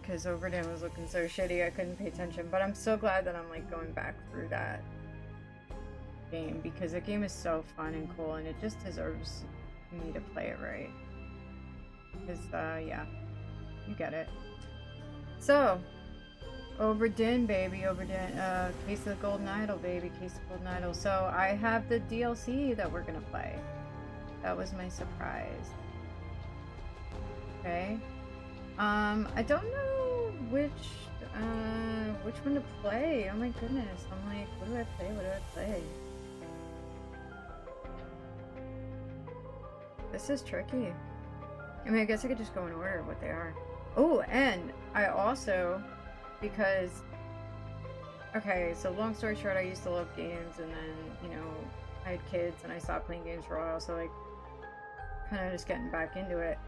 because Overdin was looking so shitty I couldn't pay attention. But I'm so glad that I'm like going back through that game because the game is so fun and cool and it just deserves me to play it right. Because, yeah, you get it. So, Overdin, baby, Overdin, Case of the Golden Idol, baby, Case of the Golden Idol. So, I have the DLC that we're gonna play. That was my surprise. Okay. I don't know which one to play. Oh my goodness. I'm like, what do I play? What do I play? This is tricky. I mean, I guess I could just go in order of what they are. Oh, and I also, because, okay, so long story short, I used to love games, and then, you know, I had kids, and I stopped playing games for a while, so, like, kind of just getting back into it.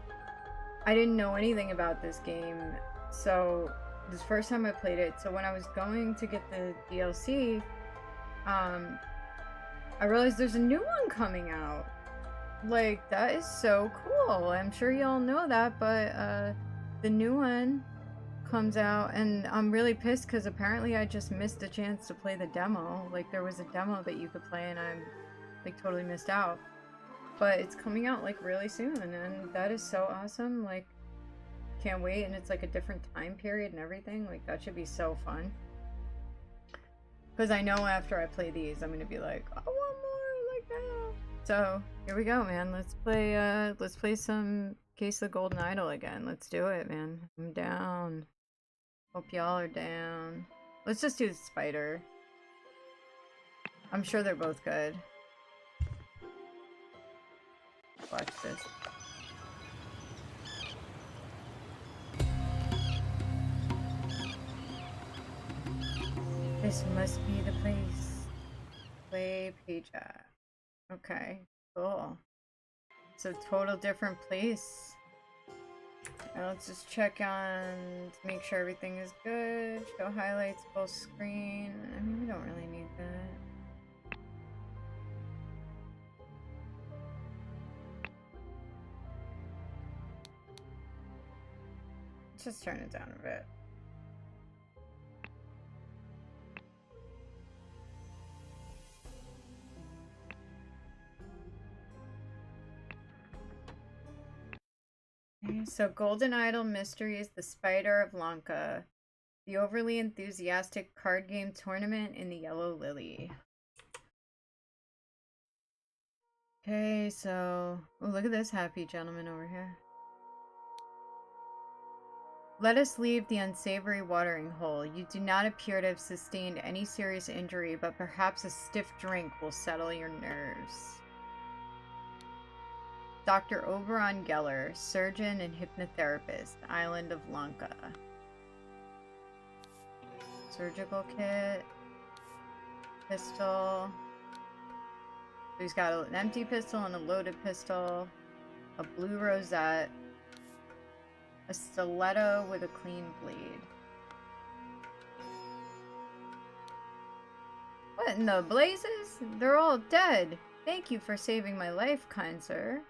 I didn't know anything about this game, so this first time I played it, so when I was going to get the DLC, I realized there's a new one coming out. Like, that is so cool. I'm sure y'all know that, but the new one comes out, and I'm really pissed because apparently I just missed a chance to play the demo. Like, there was a demo that you could play, and I'm, like, totally missed out. But it's coming out, like, really soon, and that is so awesome. Like, can't wait, and it's, like, a different time period and everything. Like, that should be so fun. Because I know after I play these, I'm going to be like, I want more, like, now. So, here we go, man. Let's play some Case of the Golden Idol again. Let's do it, man. I'm down. Hope y'all are down. Let's just do the spider. I'm sure they're both good. Watch this. This must be the place. Play page app. Okay, cool. So total different place. Now let's just check on to make sure everything is good. Show highlights full screen. I mean, we don't really need that. Let's just turn it down a bit. So Golden Idol Mysteries, The Spider of Lanka, the overly enthusiastic card game tournament in the Yellow Lily. Okay, so, oh, look at this happy gentleman over here. Let us leave the unsavory watering hole. You do not appear to have sustained any serious injury, but perhaps a stiff drink will settle your nerves. Dr. Oberon Geller, surgeon and hypnotherapist, Island of Lanka. Surgical kit. Pistol. He's got an empty pistol and a loaded pistol. A blue rosette. A stiletto with a clean blade. What in the blazes? They're all dead. Thank you for saving my life, kind sir.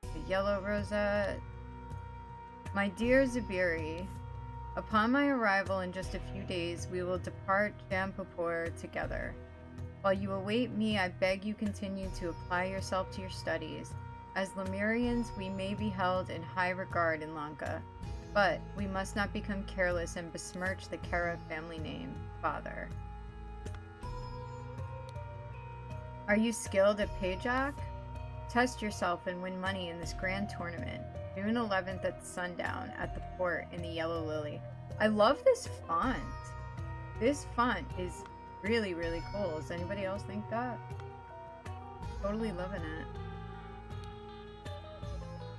The yellow rosette. My dear Zubiri, upon my arrival in just a few days, we will depart Jampapur together. While you await me, I beg you continue to apply yourself to your studies. As Lemurians, we may be held in high regard in Lanka, but we must not become careless and besmirch the Kara family name, Father. Are you skilled at Pajak? Test yourself and win money in this grand tournament. June 11th at sundown at the port in the Yellow Lily. I love this font. This font is really, really cool. Does anybody else think that? Totally loving it.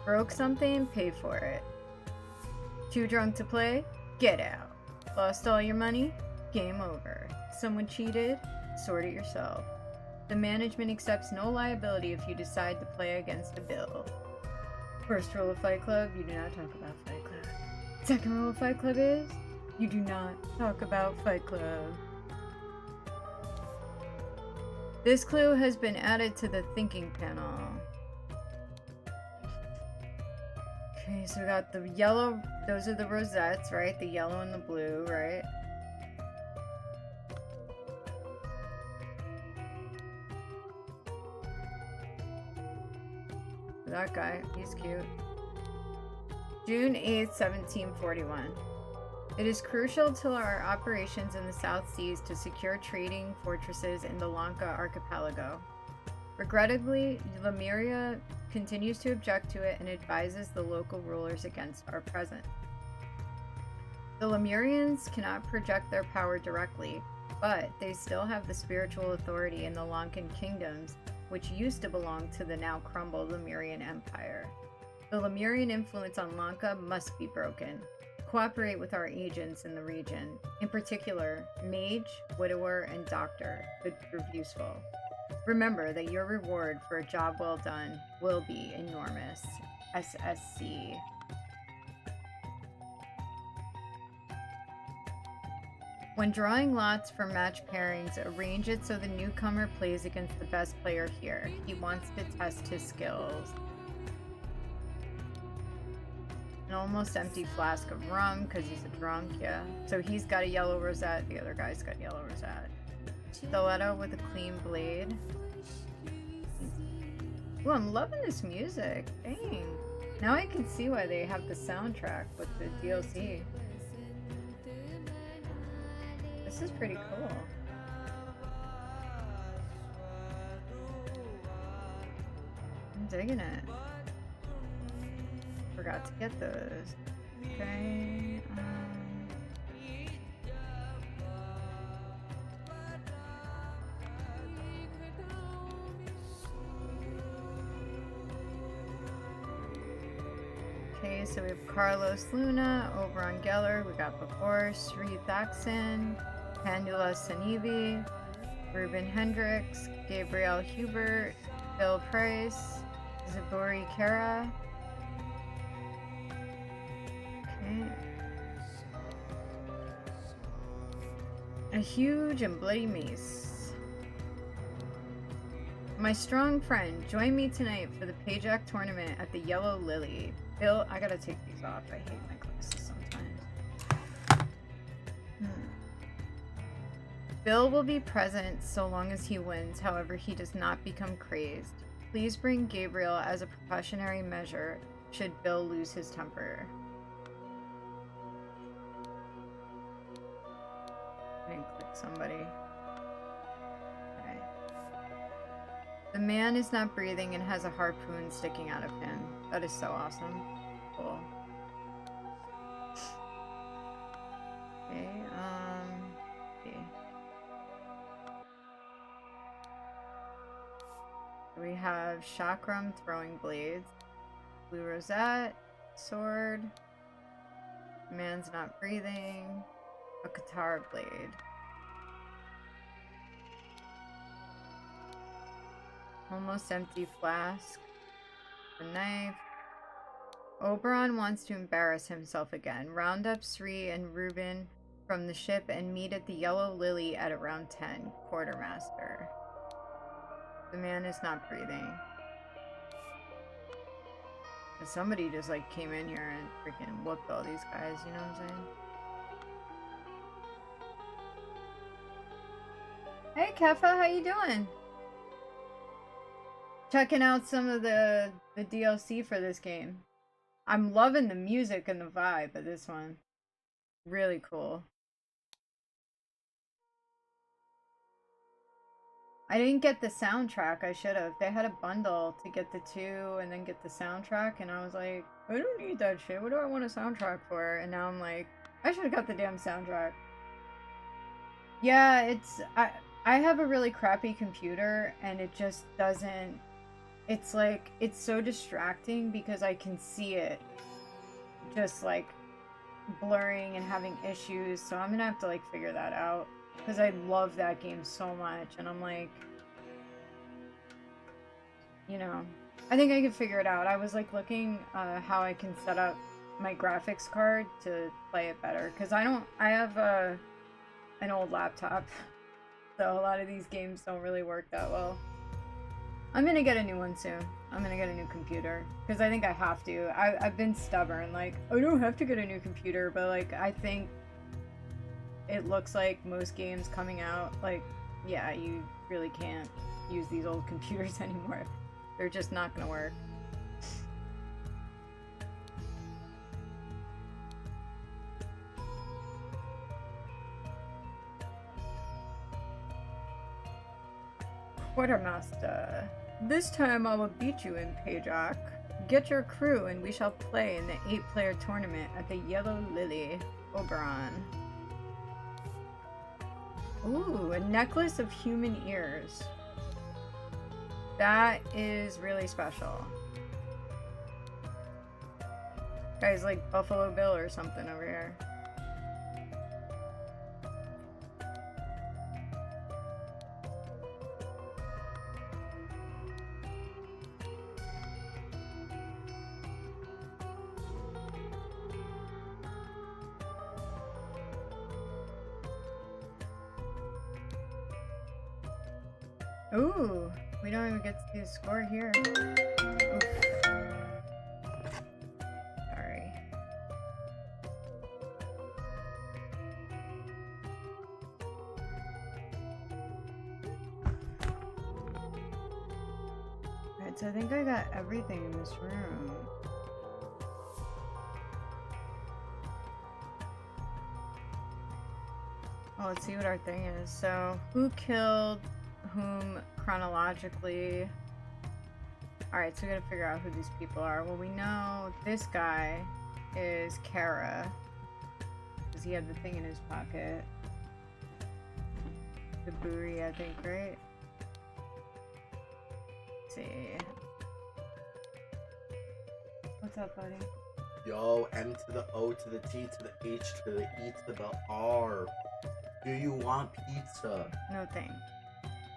Broke something? Pay for it. Too drunk to play? Get out. Lost all your money? Game over. Someone cheated? Sort it yourself. The management accepts no liability if you decide to play against a bill. First rule of Fight Club, you do not talk about Fight Club. Second rule of Fight Club is, you do not talk about Fight Club. This clue has been added to the thinking panel. Okay, so we got the yellow, those are the rosettes, right? The yellow and the blue, right? That guy, he's cute. June 8th, 1741. It is crucial to our operations in the South Seas to secure trading fortresses in the Lanka archipelago. Regrettably, Lemuria continues to object to it and advises the local rulers against our present. The Lemurians cannot project their power directly, but they still have the spiritual authority in the Lankan kingdoms, which used to belong to the now crumbled Lemurian Empire. The Lemurian influence on Lanka must be broken. Cooperate with our agents in the region. In particular, mage, widower, and doctor could prove useful. Remember that your reward for a job well done will be enormous. SSC. When drawing lots for match pairings, arrange it so the newcomer plays against the best player here. He wants to test his skills. An almost empty flask of rum because he's a drunk, yeah. So he's got a yellow rosette, the other guy's got yellow rosette. Stiletto with a clean blade. Ooh, I'm loving this music. Dang. Now I can see why they have the soundtrack with the DLC. This is pretty cool. I'm digging it. Forgot to get those. Okay. Okay, so we have Carlos Luna, Oberon Geller, we got before, Sri Thaxon, Pandula Sanivi, Ruben Hendricks, Gabriel Hubert, Bill Price, Zaburi Kara. Okay. A huge and bloody mace. My strong friend, join me tonight for the Pajak tournament at the Yellow Lily. Bill, I gotta take these off. I hate my glasses sometimes. Bill will be present so long as he wins, however he does not become crazed. Please bring Gabriel as a precautionary measure should Bill lose his temper. I didn't click somebody. Okay. The man is not breathing and has a harpoon sticking out of him. That is so awesome. Cool. Okay, okay. We have Chakram throwing blades. Blue rosette, sword. Man's not breathing. A Katara blade. Almost empty flask. A knife. Oberon wants to embarrass himself again. Round up Sri and Reuben from the ship and meet at the Yellow Lily at around 10. Quartermaster. The man is not breathing. Somebody just like came in here and freaking whooped all these guys, you know what I'm saying? Hey Kefa, how you doing? Checking out some of the DLC for this game. I'm loving the music and the vibe of this one. Really cool. I didn't get the soundtrack. I should have. They had a bundle to get the two and then get the soundtrack, and I was like, I don't need that shit. What do I want a soundtrack for? And now I'm like, I should have got the damn soundtrack. Yeah, it's I have a really crappy computer, and it just doesn't. It's like, it's so distracting because I can see it just like blurring and having issues. So I'm gonna have to like figure that out. Because I love that game so much, and I'm like, you know, I think I could figure it out. I was like looking how I can set up my graphics card to play it better, because I have an old laptop, so a lot of these games don't really work that well. I'm gonna get a new one soon. I'm gonna get a new computer because I think I have to. I've been stubborn, like I don't have to get a new computer, but like I think it looks like most games coming out, like yeah, you really can't use these old computers anymore. They're just not gonna work. Quartermaster, this time I will beat you in Pajak. Get your crew and we shall play in the 8-player tournament at the Yellow Lily, Oberon. Ooh, a necklace of human ears. That is really special. Guy's like Buffalo Bill or something over here. Ooh, we don't even get to see the score here. Oof. Sorry. Alright, so I think I got everything in this room. Well, let's see what our thing is. So, who killed whom chronologically? Alright, so we gotta figure out who these people are. Well, we know this guy is Kara, because he had the thing in his pocket. The Buri, I think, right? Let's see. What's up, buddy? Yo, M to the O to the T to the H to the E to the R. Do you want pizza? No thanks.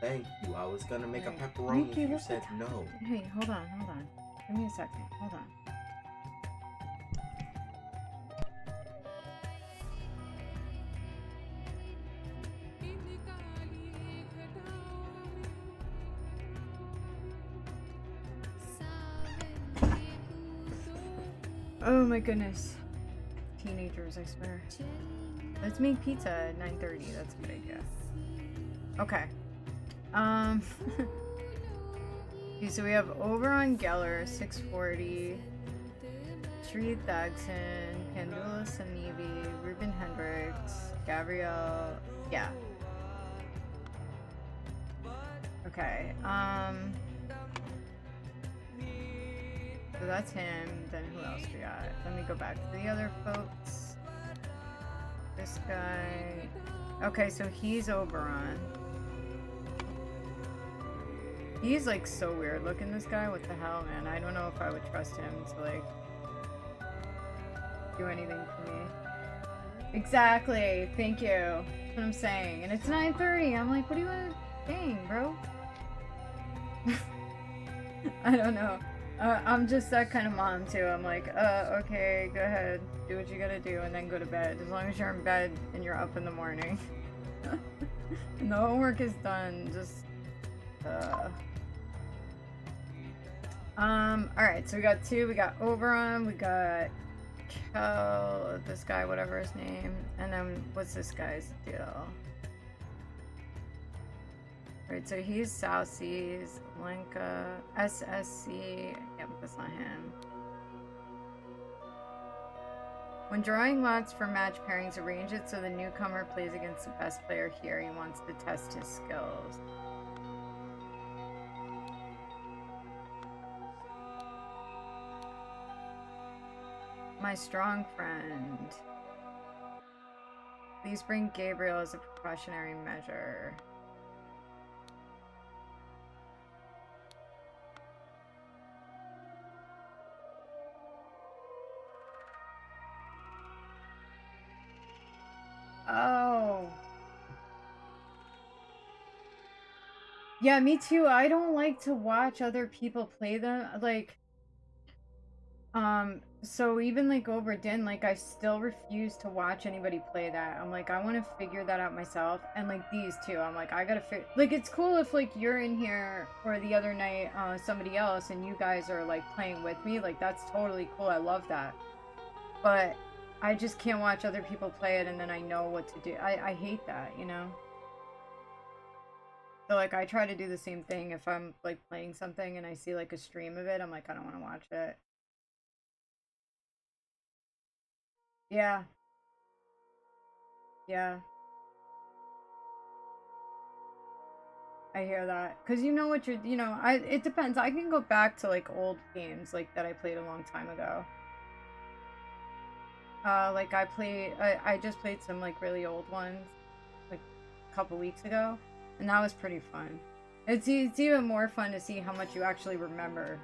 Thank you. I was gonna make a pepperoni if you said no. Hey, hold on. Give me a second. Hold on. Oh my goodness. Teenagers, I swear. Let's make pizza at 9:30. That's a good idea. Okay. Okay, so we have Oberon Geller, 640. Tree Thagson, Pandula Sanibi, Ruben Hendricks, Gabrielle. Yeah. Okay. So that's him. Then who else we got? Let me go back to the other folks. This guy. Okay, so he's Oberon. He's like so weird looking, this guy. What the hell, man? I don't know if I would trust him to like do anything for me. Exactly. Thank you. That's what I'm saying. And it's 9:30. I'm like, what do you want to dang, bro? I don't know. I'm just that kind of mom too. I'm like, okay, go ahead, do what you gotta do, and then go to bed. As long as you're in bed and you're up in the morning. And the homework is done. Just, Alright, so we got two. We got Oberon. We got Kel. This guy, whatever his name. And then what's this guy's deal? Right, so he's South Seas, Lanka, SSC. Yep, that's not him. When drawing lots for match pairings, arrange it so the newcomer plays against the best player here. He wants to test his skills. My strong friend. Please bring Gabriel as a precautionary measure. Oh. Yeah, me too. I don't like to watch other people play them. Like, So even like over Din, like I still refuse to watch anybody play that. I'm like, I want to figure that out myself. And like these two, I'm like, I gotta figure. Like it's cool if like you're in here or the other night, somebody else, and you guys are like playing with me. Like that's totally cool. I love that. But I just can't watch other people play it and then I know what to do. I hate that, you know? So like I try to do the same thing if I'm like playing something and I see like a stream of it. I'm like, I don't want to watch it. Yeah. Yeah. I hear that. Cause you know what you're, it depends. I can go back to like old games like that I played a long time ago. Like I just played some like really old ones like a couple weeks ago, and that was pretty fun. It's even more fun to see how much you actually remember.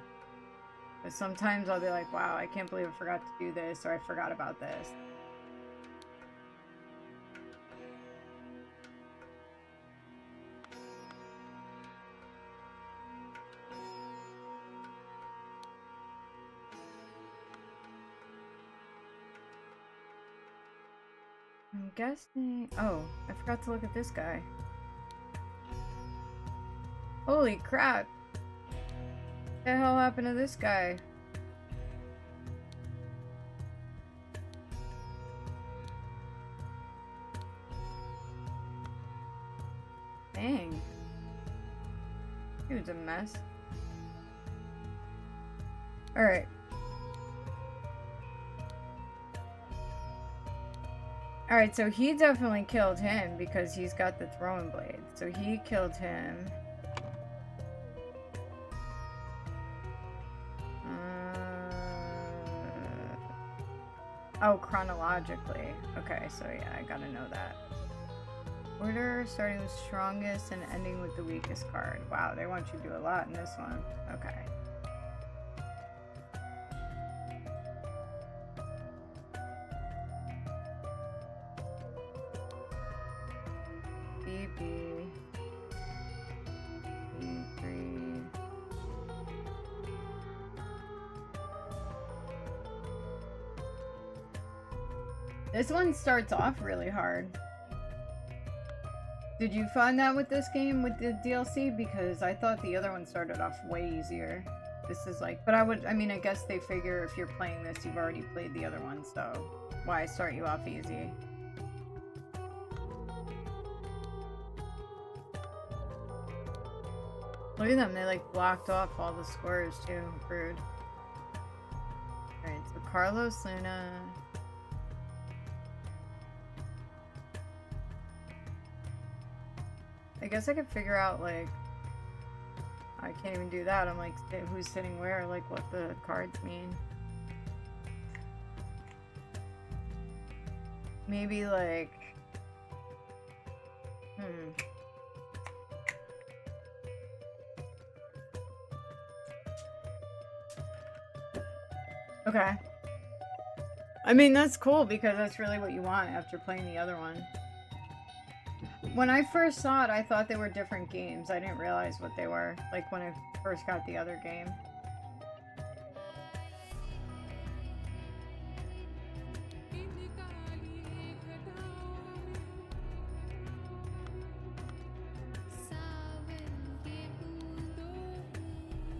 Because sometimes I'll be like, wow, I can't believe I forgot to do this, or I forgot about this. I'm guessing... Oh, I forgot to look at this guy. Holy crap! What the hell happened to this guy? Dang. He was a mess. Alright. Alright, so he definitely killed him because he's got the throwing blade. So he killed him. Oh, chronologically. Okay, so yeah, I gotta know that. Order starting with strongest and ending with the weakest card. Wow, they want you to do a lot in this one. Okay. BB. B3. This one starts off really hard. Did you find that with this game, with the DLC? Because I thought the other one started off way easier. This is like, but I mean, I guess they figure if you're playing this, you've already played the other one, so why start you off easy? Look at them, they like blocked off all the squares too. Rude. Alright, so Carlos, Luna. I guess I could figure out, like, I can't even do that. I'm like, who's sitting where, like, what the cards mean. Maybe, like, Okay. I mean, that's cool because that's really what you want after playing the other one. When I first saw it, I thought they were different games. I didn't realize what they were, like when I first got the other game.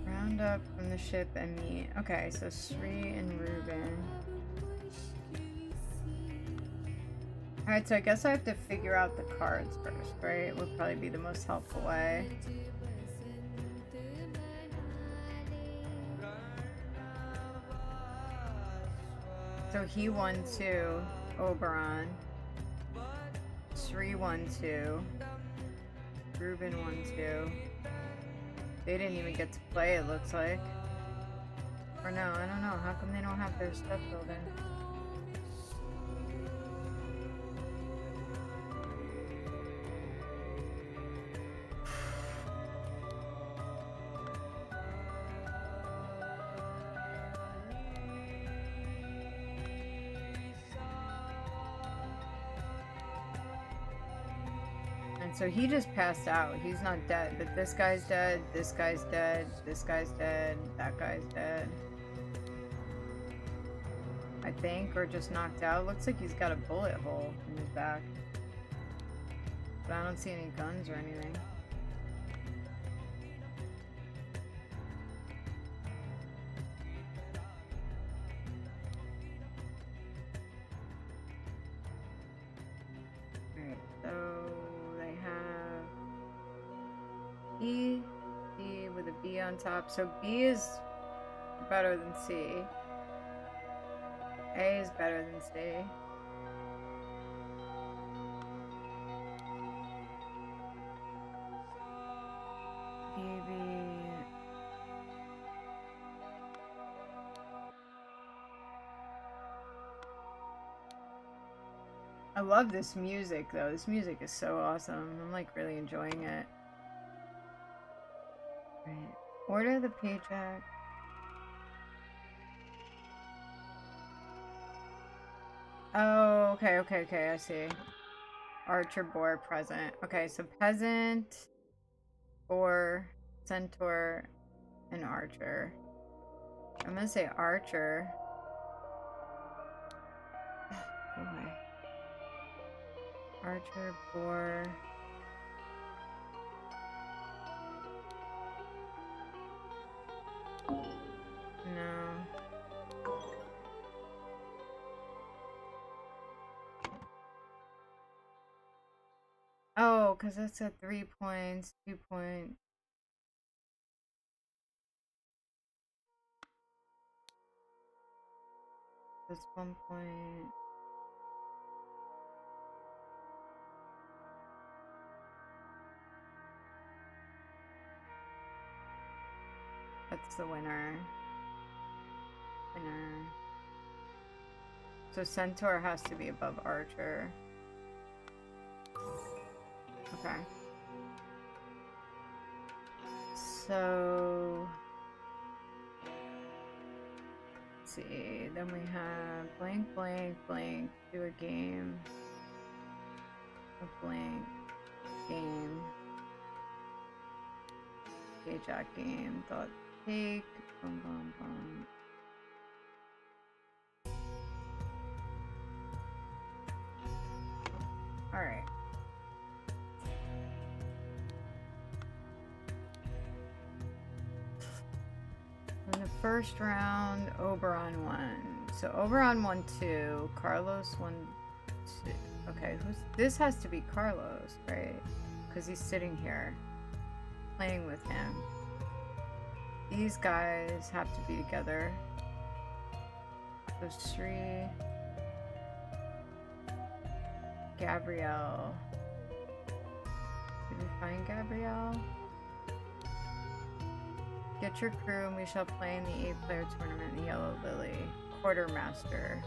Round up from the ship and meet. Okay, so Sri and Ruben. Alright, so I guess I have to figure out the cards first, right? Would probably be the most helpful way. So he won 2, Oberon. Sri won 2. Ruben won 2. They didn't even get to play, it looks like. Or no, I don't know. How come they don't have their stuff filled in? So he just passed out. He's not dead, but this guy's dead, this guy's dead, this guy's dead, that guy's dead. I think, or just knocked out. Looks like he's got a bullet hole in his back. But I don't see any guns or anything. Alright, so they have E, D with a B on top. So B is better than C. A is better than C. I love this music though. This music is so awesome. I'm like really enjoying it. Right. Order the paycheck. Oh, okay, I see. Archer, boar, present. Okay, so peasant, boar, centaur, and archer. I'm gonna say archer. Go away. Archer, boar. No. Oh, because that's at 3 points, 2 points. That's 1 point. That's the winner. Winner. So centaur has to be above archer. Okay. So let's see. Then we have blank, blank, blank. Do a game. A blank game. Payjack game. Thought take. Boom, boom, boom. All right. In the first round, Oberon won. So Oberon won 2. Carlos won 2. Okay, this has to be Carlos, right? Because he's sitting here playing with him. These guys have to be together. So Sri, Gabrielle. Did we find Gabrielle? Get your crew and we shall play in the 8-player tournament in Yellow Lily. Quartermaster.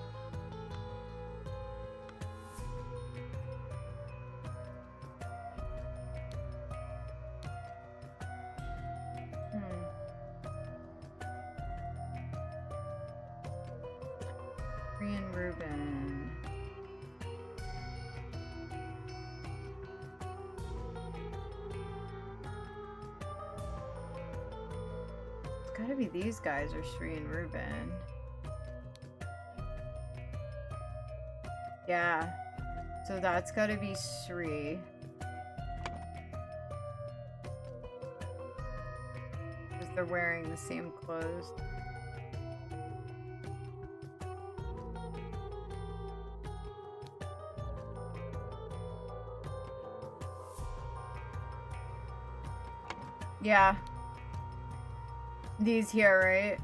Korean Reuben. It's gotta be these guys or Sri and Reuben. Yeah. So that's gotta be Sri. Because they're wearing the same clothes. Yeah. These here, right?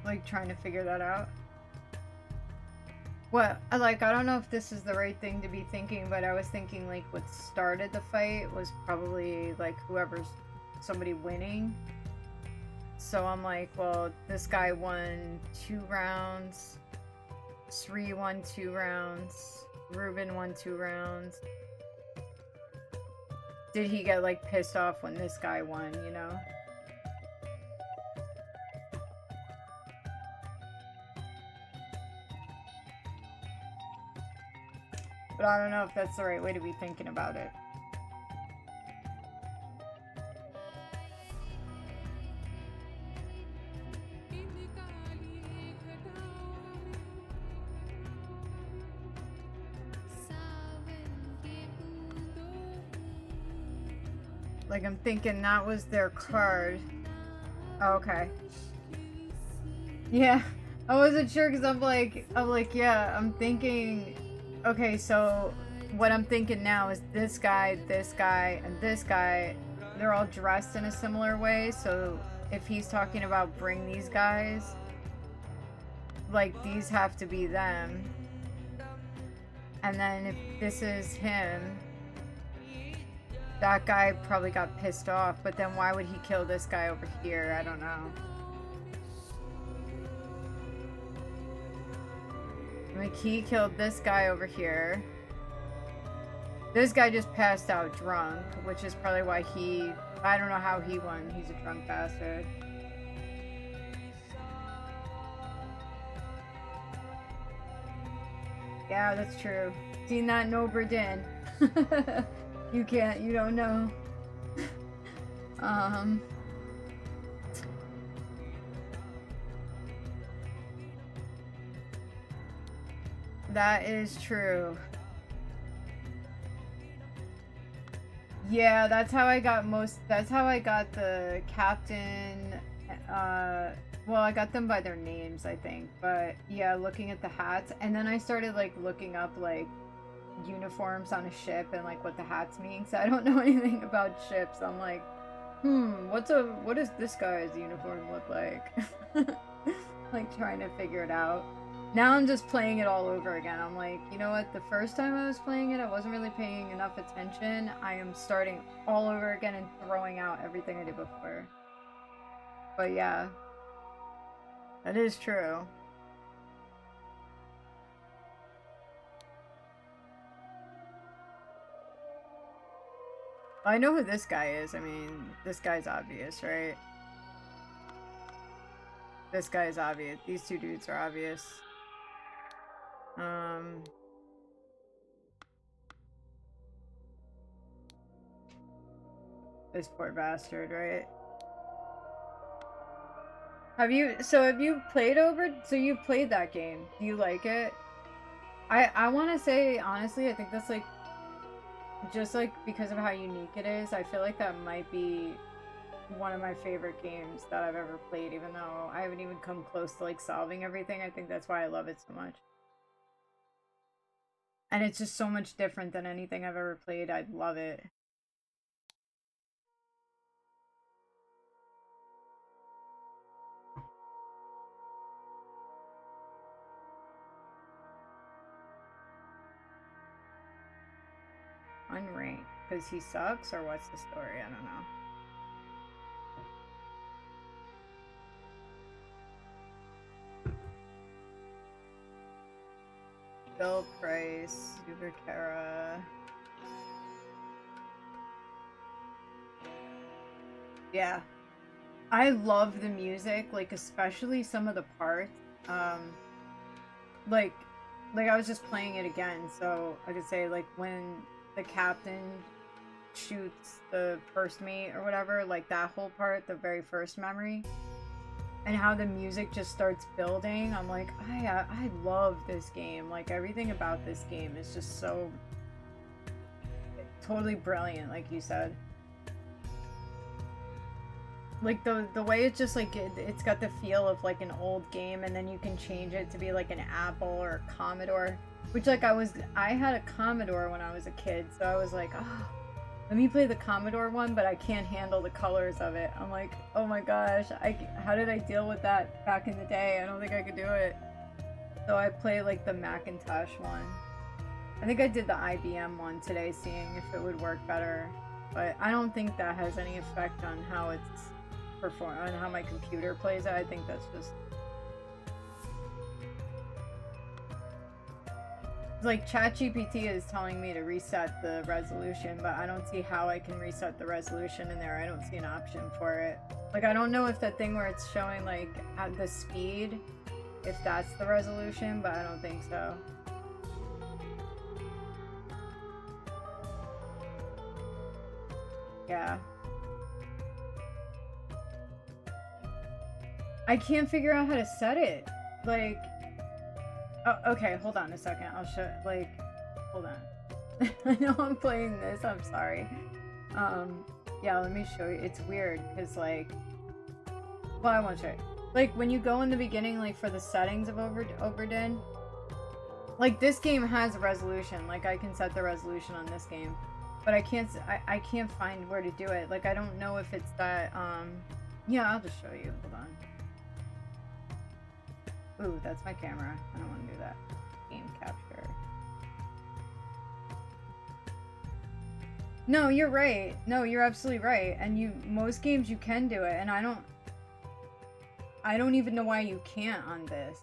Like trying to figure that out. What? I don't know if this is the right thing to be thinking, but I was thinking like what started the fight was probably like whoever's somebody winning. So I'm like, well, this guy won 2 rounds. Sri won 2 rounds. Reuben won 2 rounds. Did he get like pissed off when this guy won, you know? But I don't know if that's the right way to be thinking about it. Like, I'm thinking that was their card. Oh, okay. Yeah, I wasn't sure because yeah, I'm thinking, okay, so what I'm thinking now is this guy, and this guy, they're all dressed in a similar way, so if he's talking about bring these guys, like, these have to be them. And then if this is him, that guy probably got pissed off, but then why would he kill this guy over here? I don't know. Like, he killed this guy over here. This guy just passed out drunk, which is probably why I don't know how he won. He's a drunk bastard. Yeah, that's true. Seen that in Oberdin. You don't know. That is true. Yeah, that's how I got the captain, well, I got them by their names, I think, but yeah, looking at the hats, and then I started, like, looking up, like, uniforms on a ship and, like, what the hats mean, so I don't know anything about ships. I'm like, what does this guy's uniform look like? Like, trying to figure it out. Now I'm just playing it all over again. I'm like, you know what? The first time I was playing it, I wasn't really paying enough attention. I am starting all over again and throwing out everything I did before. But yeah, that is true. I know who this guy is. I mean, this guy's obvious, right? This guy is obvious. These two dudes are obvious. This poor bastard, right? Have you played so you've played that game. Do you like it? I want to say, honestly, I think that's, like, just, like, because of how unique it is, I feel like that might be one of my favorite games that I've ever played, even though I haven't even come close to, like, solving everything. I think that's why I love it so much. And it's just so much different than anything I've ever played. I love it. Unranked. Because he sucks, or what's the story? I don't know. Bill Price, Uber Kara. Yeah. I love the music, like, especially some of the parts. Like I was just playing it again, so I could say, like, when the captain shoots the first mate or whatever, like, that whole part, the very first memory, and how the music just starts building. I'm like, I love this game. Like, everything about this game is just so totally brilliant, like you said. Like, the way it's just, like, it's got the feel of, like, an old game, and then you can change it to be, like, an Apple or a Commodore. Which, like, I had a Commodore when I was a kid, so I was like, oh, let me play the Commodore one, but I can't handle the colors of it. I'm like, oh my gosh, how did I deal with that back in the day? I don't think I could do it. So I played, like, the Macintosh one. I think I did the IBM one today, seeing if it would work better. But I don't think that has any effect on how it's on how my computer plays it. I think that's just, like, ChatGPT is telling me to reset the resolution, but I don't see how I can reset the resolution in there. I don't see an option for it. Like, I don't know if that thing where it's showing, like, at the speed, if that's the resolution, but I don't think so. Yeah. I can't figure out how to set it. Like, oh, okay, hold on a second. I'll show, like, hold on. I know I'm playing this, I'm sorry. Yeah, let me show you. It's weird because, like, well, I won't show you. Like, when you go in the beginning, like, for the settings of Oberdin, like, this game has a resolution. Like, I can set the resolution on this game, but I can't find where to do it. Like, I don't know if it's that, yeah, I'll just show you. Hold on. Ooh, that's my camera. I don't want to do that. Game capture. No, you're right. No, you're absolutely right. And most games you can do it, and I don't even know why you can't on this.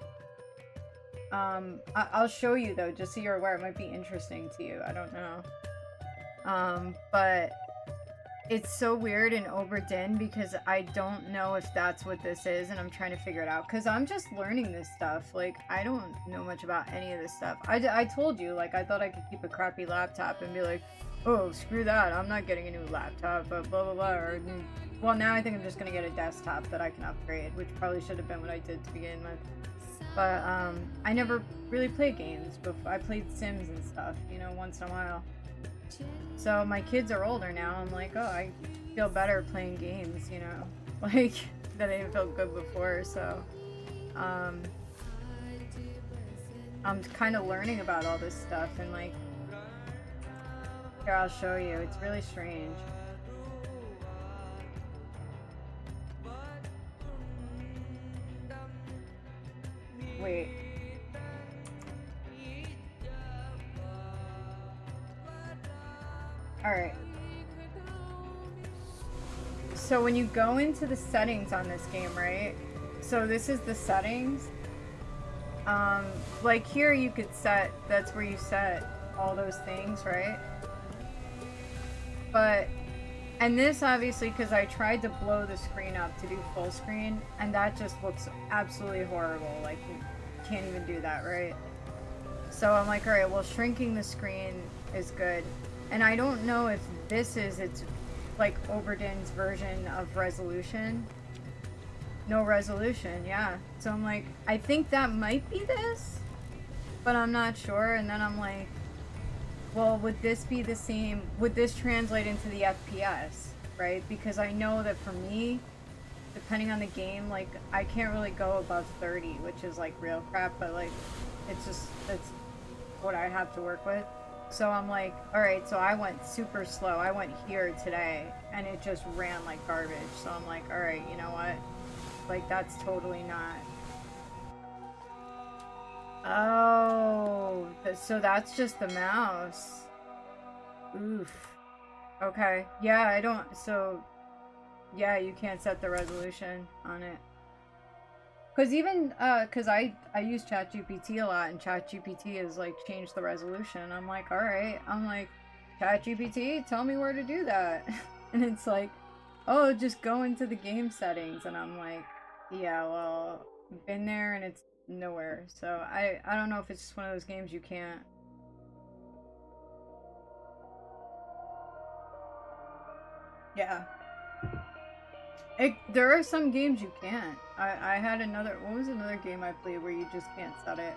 I'll show you though, just so you're aware. It might be interesting to you. I don't know. But it's so weird in Oberdin because I don't know if that's what this is, and I'm trying to figure it out because I'm just learning this stuff. Like, I don't know much about any of this stuff. I told you, like, I thought I could keep a crappy laptop and be like, oh, screw that, I'm not getting a new laptop, but blah blah blah. Or, well, now I think I'm just gonna get a desktop that I can upgrade, which probably should have been what I did to begin with. But I never really played games before. I played Sims and stuff, you know, once in a while. So my kids are older now. I'm like, oh, I feel better playing games, you know, like that I didn't feel good before. So I'm kind of learning about all this stuff, and like, here, I'll show you. It's really strange. Wait. Alright. So when you go into the settings on this game, right? So this is the settings. Like here you could set, that's where you set all those things, right? But, and this obviously, because I tried to blow the screen up to do full screen, and that just looks absolutely horrible. Like, you can't even do that, right? So I'm like, alright, well, shrinking the screen is good. And I don't know if this is, it's like Oberdin's version of resolution. No resolution, yeah. So I'm like, I think that might be this, but I'm not sure. And then I'm like, well, would this be the same? Would this translate into the FPS, right? Because I know that for me, depending on the game, like, I can't really go above 30, which is like real crap, but like, it's just, that's what I have to work with. So I'm like, alright, so I went super slow. I went here today, and it just ran like garbage. So I'm like, alright, you know what? Like, that's totally not... Oh, so that's just the mouse. Oof. Okay. Yeah, I don't... So, yeah, you can't set the resolution on it. Because even, because I use ChatGPT a lot, and ChatGPT has, like, changed the resolution. I'm like, alright. I'm like, ChatGPT, tell me where to do that. And it's like, oh, just go into the game settings. And I'm like, yeah, well, been there and it's nowhere. So I don't know if it's just one of those games you can't. Yeah. There are some games you can't. I had another, what was another game I played where you just can't set it?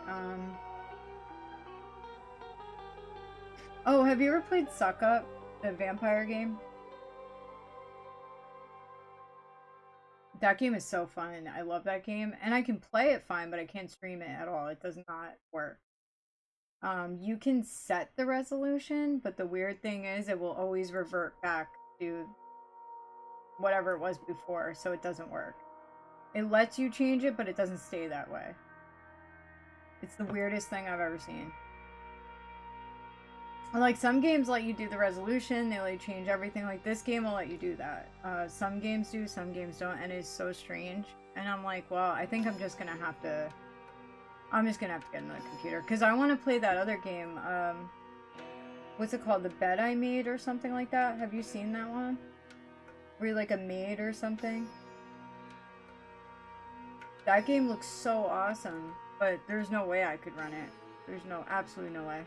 Oh, have you ever played Suck Up, the vampire game? That game is so fun. I love that game. And I can play it fine, but I can't stream it at all. It does not work. You can set the resolution, but the weird thing is it will always revert back to whatever it was before, so it doesn't work. It lets you change it, but it doesn't stay that way. It's the weirdest thing I've ever seen. Like, some games let you do the resolution, they let you change everything. Like, this game will let you do that. Some games do, some games don't, and it's so strange. And I'm like, well, I think I'm just gonna have to... I'm just gonna have to get another computer. Because I want to play that other game, what's it called? The Bed I Made or something like that? Have you seen that one? Where you're like a maid or something? That game looks so awesome, but there's no way I could run it. There's absolutely no way.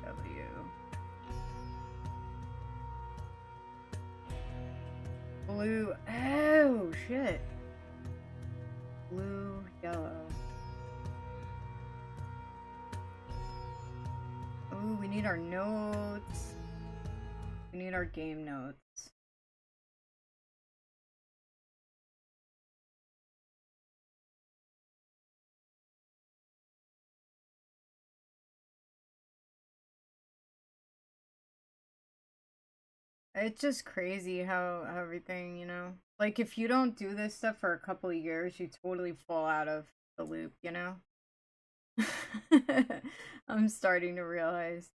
W. Blue. Oh, shit. Blue, yellow. need our notes. We need our game notes. It's just crazy how everything, you know? Like, if you don't do this stuff for a couple of years, you totally fall out of the loop, you know? I'm starting to realize.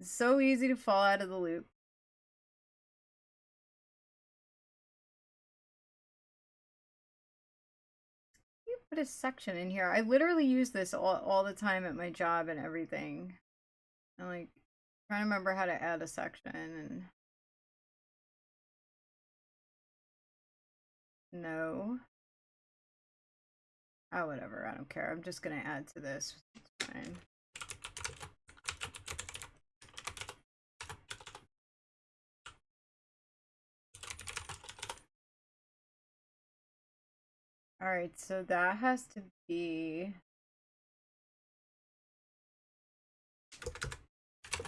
It's so easy to fall out of the loop. You put a section in here. I literally use this all the time at my job and everything. I'm like trying to remember how to add a section and no. Oh, whatever. I don't care. I'm just gonna add to this. It's fine. Alright, so that has to be...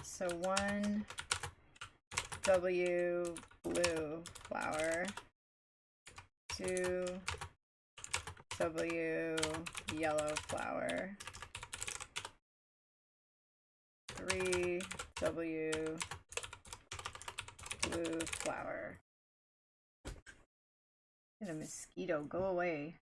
So 1 W blue flower, 2 W yellow flower, 3 W blue flower. Get a mosquito, go away.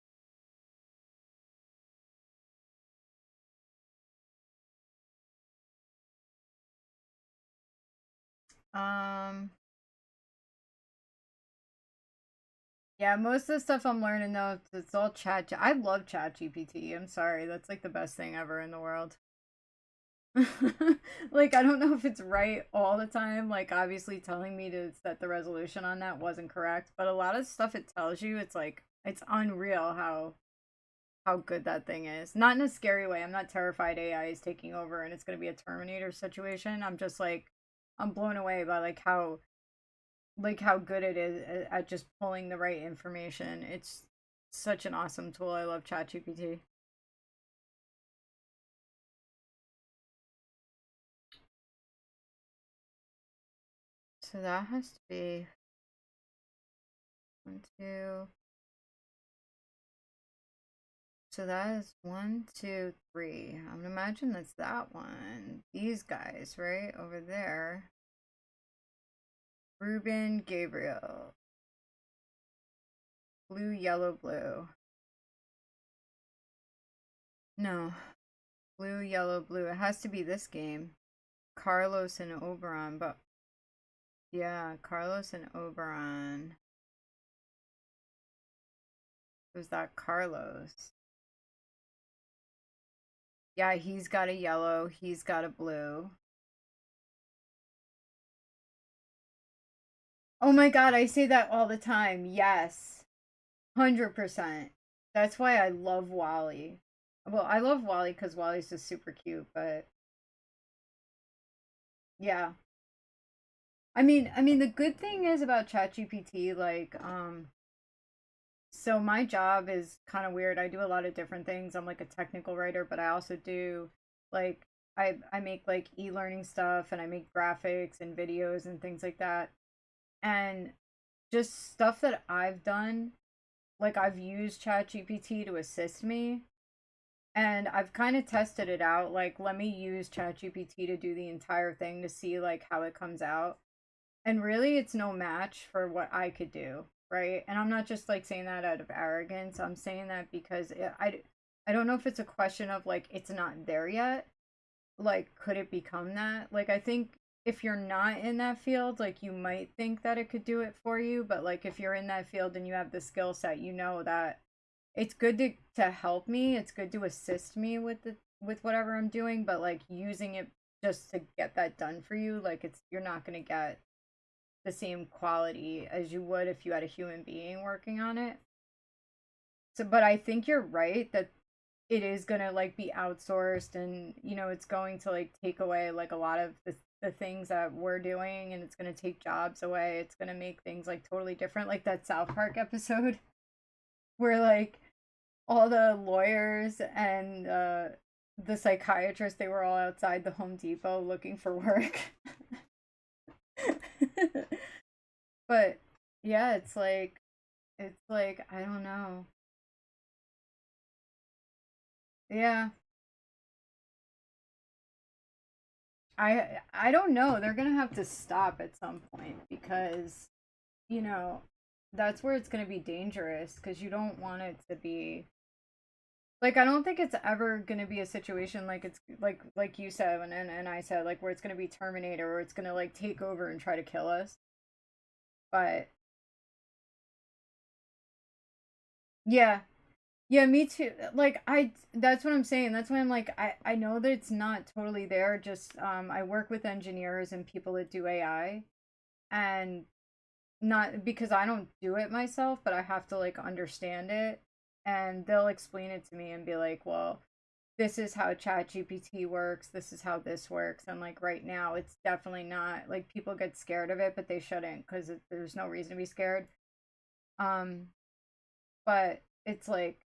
Yeah, most of the stuff I'm learning though, it's all chat. I love ChatGPT. I'm sorry, that's like the best thing ever in the world. Like, I don't know if it's right all the time. Like, obviously telling me to set the resolution on that wasn't correct, but a lot of stuff it tells you, it's like, it's unreal how good that thing is. Not in a scary way. I'm not terrified AI is taking over and it's going to be a Terminator situation. I'm just like, I'm blown away by like how good it is at just pulling the right information. It's such an awesome tool. I love ChatGPT. So that has to be 1, 2. So that is 1, 2, 3. I'm gonna imagine that's that one. These guys, right? Over there. Ruben, Gabriel. Blue, yellow, blue. No. Blue, yellow, blue. It has to be this game. Carlos and Oberon, but yeah, Carlos and Oberon. Was that Carlos? Yeah, he's got a yellow, he's got a blue. Oh my god, I say that all the time. Yes. 100%. That's why I love Wally. Well, I love Wally because Wally's just super cute, but yeah. I mean the good thing is about ChatGPT, like, so my job is kind of weird. I do a lot of different things. I'm like a technical writer, but I also do like I make like e-learning stuff and I make graphics and videos and things like that. And just stuff that I've done, like I've used ChatGPT to assist me and I've kind of tested it out. Like, let me use ChatGPT to do the entire thing to see like how it comes out. And really, it's no match for what I could do, right? And I'm not just like saying that out of arrogance. I'm saying that because I don't know if it's a question of like it's not there yet. Like, could it become that? Like, I think if you're not in that field, like you might think that it could do it for you, but like if you're in that field and you have the skill set, you know that it's good to help me. It's good to assist me with whatever I'm doing, but like using it just to get that done for you, like it's you're not gonna get the same quality as you would if you had a human being working on it. So, but I think you're right that it is gonna like be outsourced and you know it's going to like take away like a lot of the things that we're doing and it's gonna take jobs away. It's gonna make things like totally different. Like that South Park episode where like all the lawyers and the psychiatrist, they were all outside the Home Depot looking for work. But yeah, it's like I don't know. Yeah. I don't know. They're going to have to stop at some point because, you know, that's where it's going to be dangerous cuz you don't want it to be like I don't think it's ever going to be a situation like it's like you said and I said like where it's going to be Terminator or it's going to like take over and try to kill us. But yeah. Yeah, me too. Like that's what I'm saying. That's why I'm like I know that it's not totally there. Just I work with engineers and people that do AI and not because I don't do it myself, but I have to like understand it and they'll explain it to me and be like, "Well, this is how ChatGPT works. This is how this works." And like right now, it's definitely not like people get scared of it, but they shouldn't because there's no reason to be scared. Um, but it's like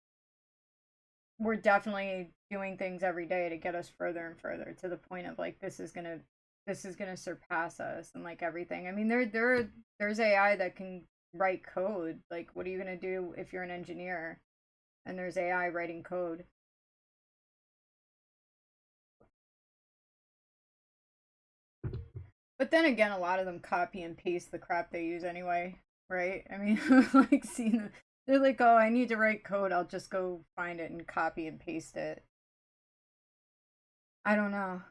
we're definitely doing things every day to get us further and further to the point of like this is gonna surpass us and like everything. I mean, there's AI that can write code. Like, what are you gonna do if you're an engineer and there's AI writing code? But then again, a lot of them copy and paste the crap they use anyway, right? I mean, like seeing they're like, oh, I need to write code. I'll just go find it and copy and paste it. I don't know.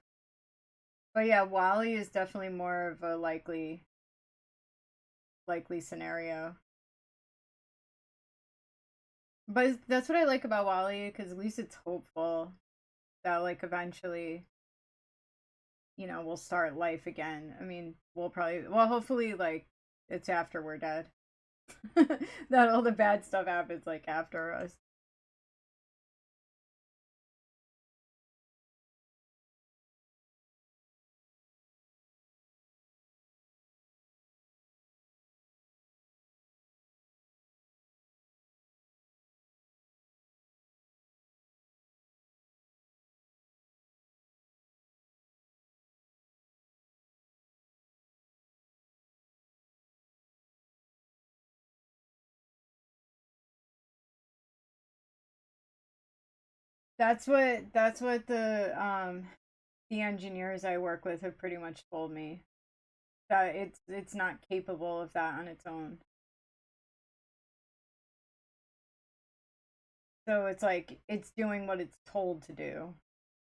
But yeah, Wally is definitely more of a likely scenario. But that's what I like about Wally because at least it's hopeful that like eventually, we'll start life again. I mean, hopefully like it's after we're dead. That all the bad stuff happens like after us. That's what the engineers I work with have pretty much told me that it's not capable of that on its own. So it's like it's doing what it's told to do.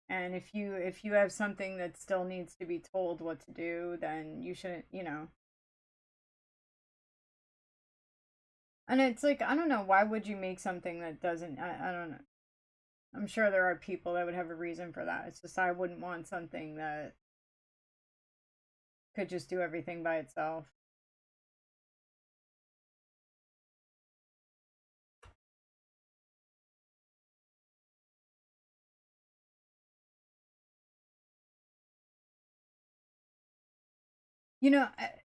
And if you have something that still needs to be told what to do, then you shouldn't. And it's like I don't know, why would you make something that doesn't I don't know. I'm sure there are people that would have a reason for that. It's just I wouldn't want something that could just do everything by itself.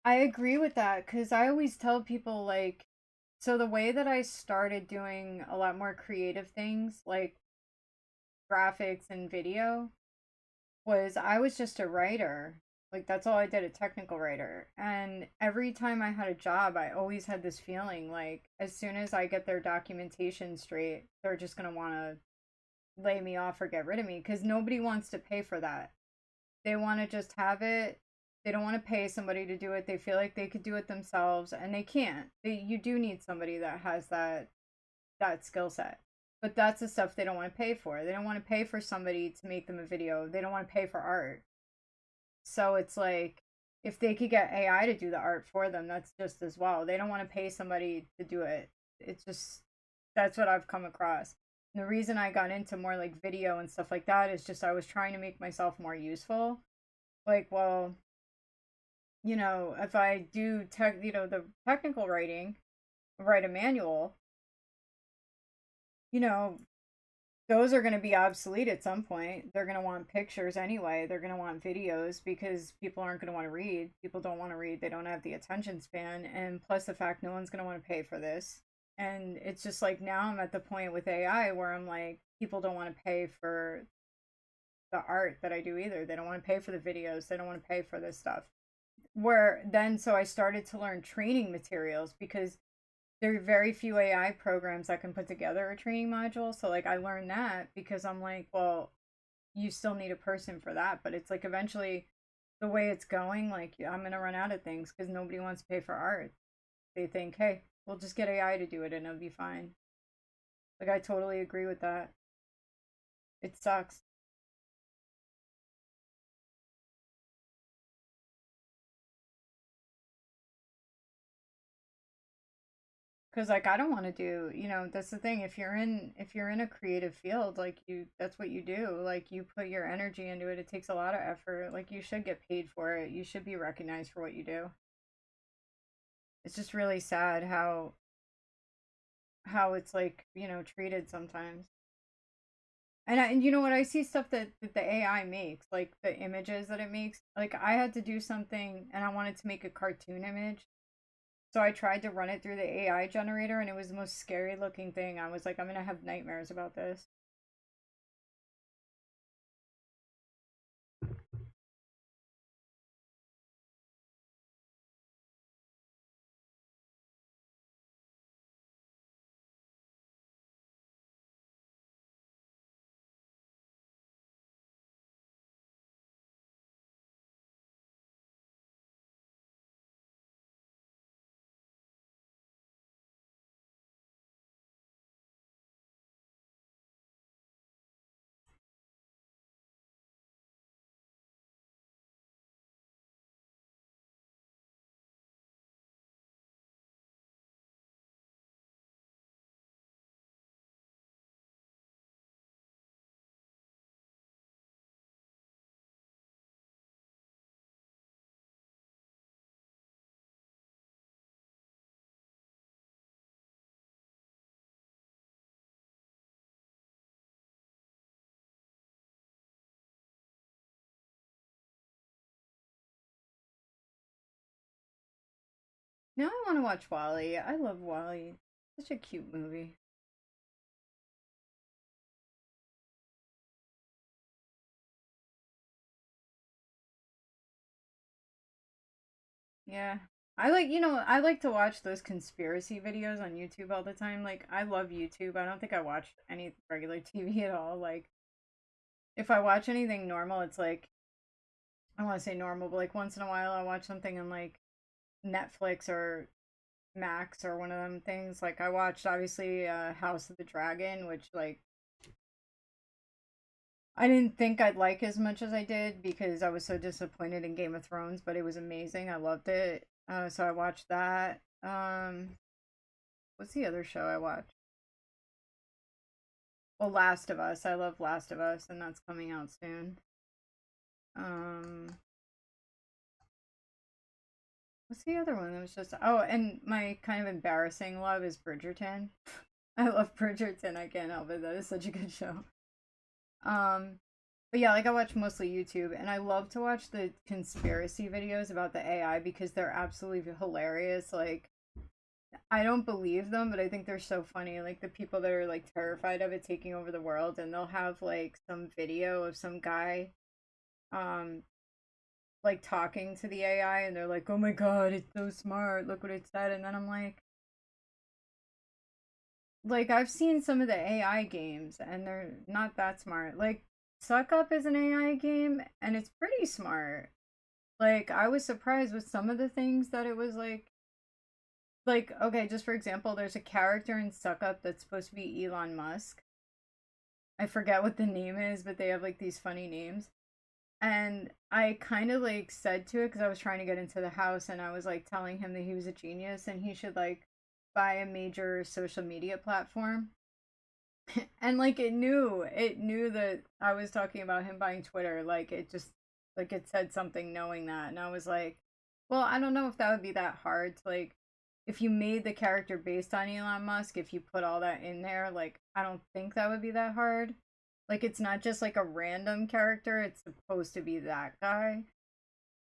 I agree with that because I always tell people like so the way that I started doing a lot more creative things like graphics and video was I was just a writer. Like that's all I did, a technical writer. And every time I had a job, I always had this feeling like as soon as I get their documentation straight, they're just going to want to lay me off or get rid of me because nobody wants to pay for that. They want to just have it. They don't want to pay somebody to do it. They feel like they could do it themselves and they can't. You do need somebody that has that skill set. But that's the stuff they don't want to pay for. They don't want to pay for somebody to make them a video. They don't want to pay for art. So it's like if they could get AI to do the art for them, that's just as well. They don't want to pay somebody to do it. It's just that's what I've come across. And the reason I got into more like video and stuff like that is just I was trying to make myself more useful. Like, well, if I do the technical writing, write a manual, you know, those are going to be obsolete at some point. They're going to want pictures anyway. They're going to want videos because people aren't going to want to read. People don't want to read. They don't have the attention span. And plus the fact no one's going to want to pay for this. And it's just like now I'm at the point with AI where I'm like, people don't want to pay for the art that I do either. They don't want to pay for the videos. They don't want to pay for this stuff. Where then, so I started to learn training materials because there are very few AI programs that can put together a training module. So like I learned that because I'm like, well, you still need a person for that. But it's like eventually the way it's going, like I'm gonna run out of things because nobody wants to pay for art. They think, hey, we'll just get AI to do it and it'll be fine. Like I totally agree with that. It sucks. Cause like I don't want to do, that's the thing. If you're in a creative field, like that's what you do. Like you put your energy into it. It takes a lot of effort. Like you should get paid for it. You should be recognized for what you do. It's just really sad how it's like, treated sometimes. And you know what? I see stuff that the AI makes, like the images that it makes. Like I had to do something and I wanted to make a cartoon image. So I tried to run it through the AI generator and it was the most scary looking thing. I was like, I'm gonna have nightmares about this. Now I want to watch Wally. I love Wally. Such a cute movie. Yeah. I like to watch those conspiracy videos on YouTube all the time. Like, I love YouTube. I don't think I watch any regular TV at all. Like, if I watch anything normal, it's like, I want to say normal, but like once in a while I watch something on like Netflix or Max or one of them things. Like, I watched obviously House of the Dragon, which like I didn't think I'd like as much as I did because I was so disappointed in Game of Thrones, but it was amazing. I loved it. So I watched that. What's the other show I watched? Well, Last of Us. I love Last of Us, and that's coming out soon. Um, what's the other one that was just? Oh, and my kind of embarrassing love is Bridgerton. I love Bridgerton. I can't help it. That is such a good show. Um, but yeah, like I watch mostly YouTube, and I love to watch the conspiracy videos about the AI because they're absolutely hilarious. Like, I don't believe them, but I think they're so funny. Like the people that are like terrified of it taking over the world, and they'll have like some video of some guy, um, like talking to the AI, and they're like, "Oh my god, it's so smart! Look what it said." And then I'm like I've seen some of the AI games, and they're not that smart. Like Suck Up is an AI game, and it's pretty smart. Like I was surprised with some of the things that it was like okay, just for example, there's a character in Suck Up that's supposed to be Elon Musk. I forget what the name is, but they have like these funny names. And I kind of like said to it because I was trying to get into the house and I was like telling him that he was a genius and he should like buy a major social media platform. And like it knew that I was talking about him buying Twitter. Like it just like it said something knowing that. And I was like, well, I don't know if that would be that hard to like if you made the character based on Elon Musk, if you put all that in there, like I don't think that would be that hard. Like it's not just like a random character, it's supposed to be that guy.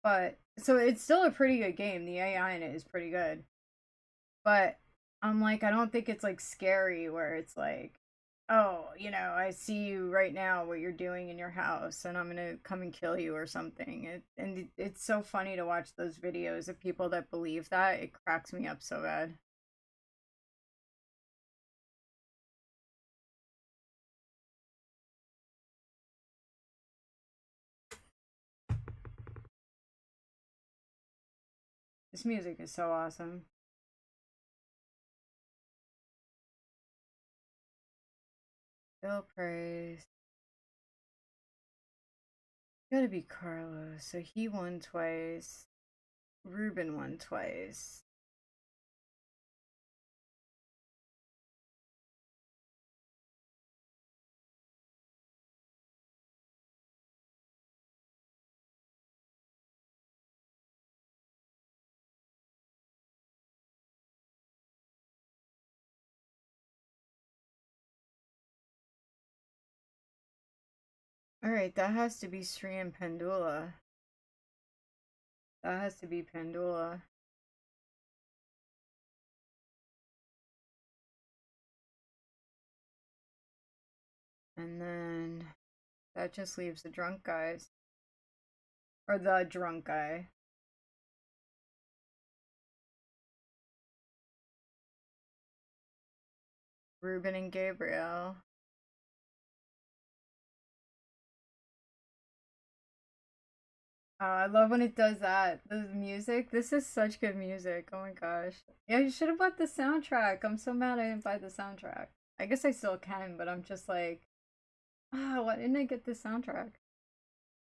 But so it's still a pretty good game. The AI in it is pretty good. But I'm like I don't think it's like scary where it's like oh, I see you right now, what you're doing in your house, and I'm gonna come and kill you or something. It's so funny to watch those videos of people that believe that. It cracks me up so bad. This music is so awesome. Bill praise. Gotta be Carlos. So he won twice. Ruben won twice. Alright, that has to be Sri and Pendula. That has to be Pendula. And then that just leaves the drunk guys. Or the drunk guy. Ruben and Gabriel. Oh, I love when it does that. The music. This is such good music. Oh my gosh. Yeah, you should have bought the soundtrack. I'm so mad I didn't buy the soundtrack. I guess I still can, but I'm just like, why didn't I get the soundtrack?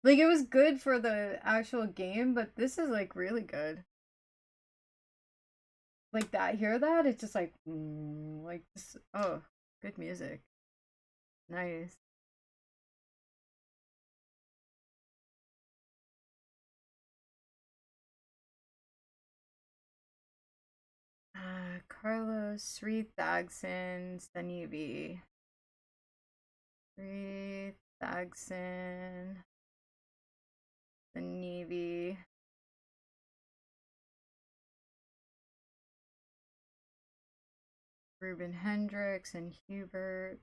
Like, it was good for the actual game, but this is like really good. Like that, hear that? It's just like this. Oh, good music. Nice. Carlos, Sri Thagson, Stanibi. Sri Thagson, Stanibi. Ruben Hendricks and Hubert.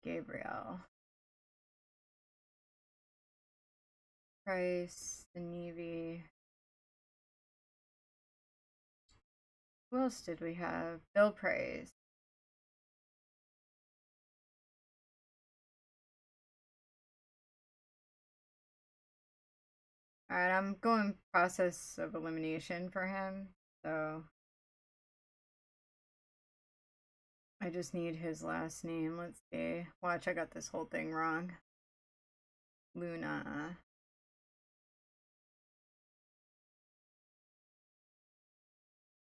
Gabriel. Price, Stanibi. Who else did we have? Bill Praise. Alright, I'm going process of elimination for him. So I just need his last name. Let's see. Watch, I got this whole thing wrong. Luna.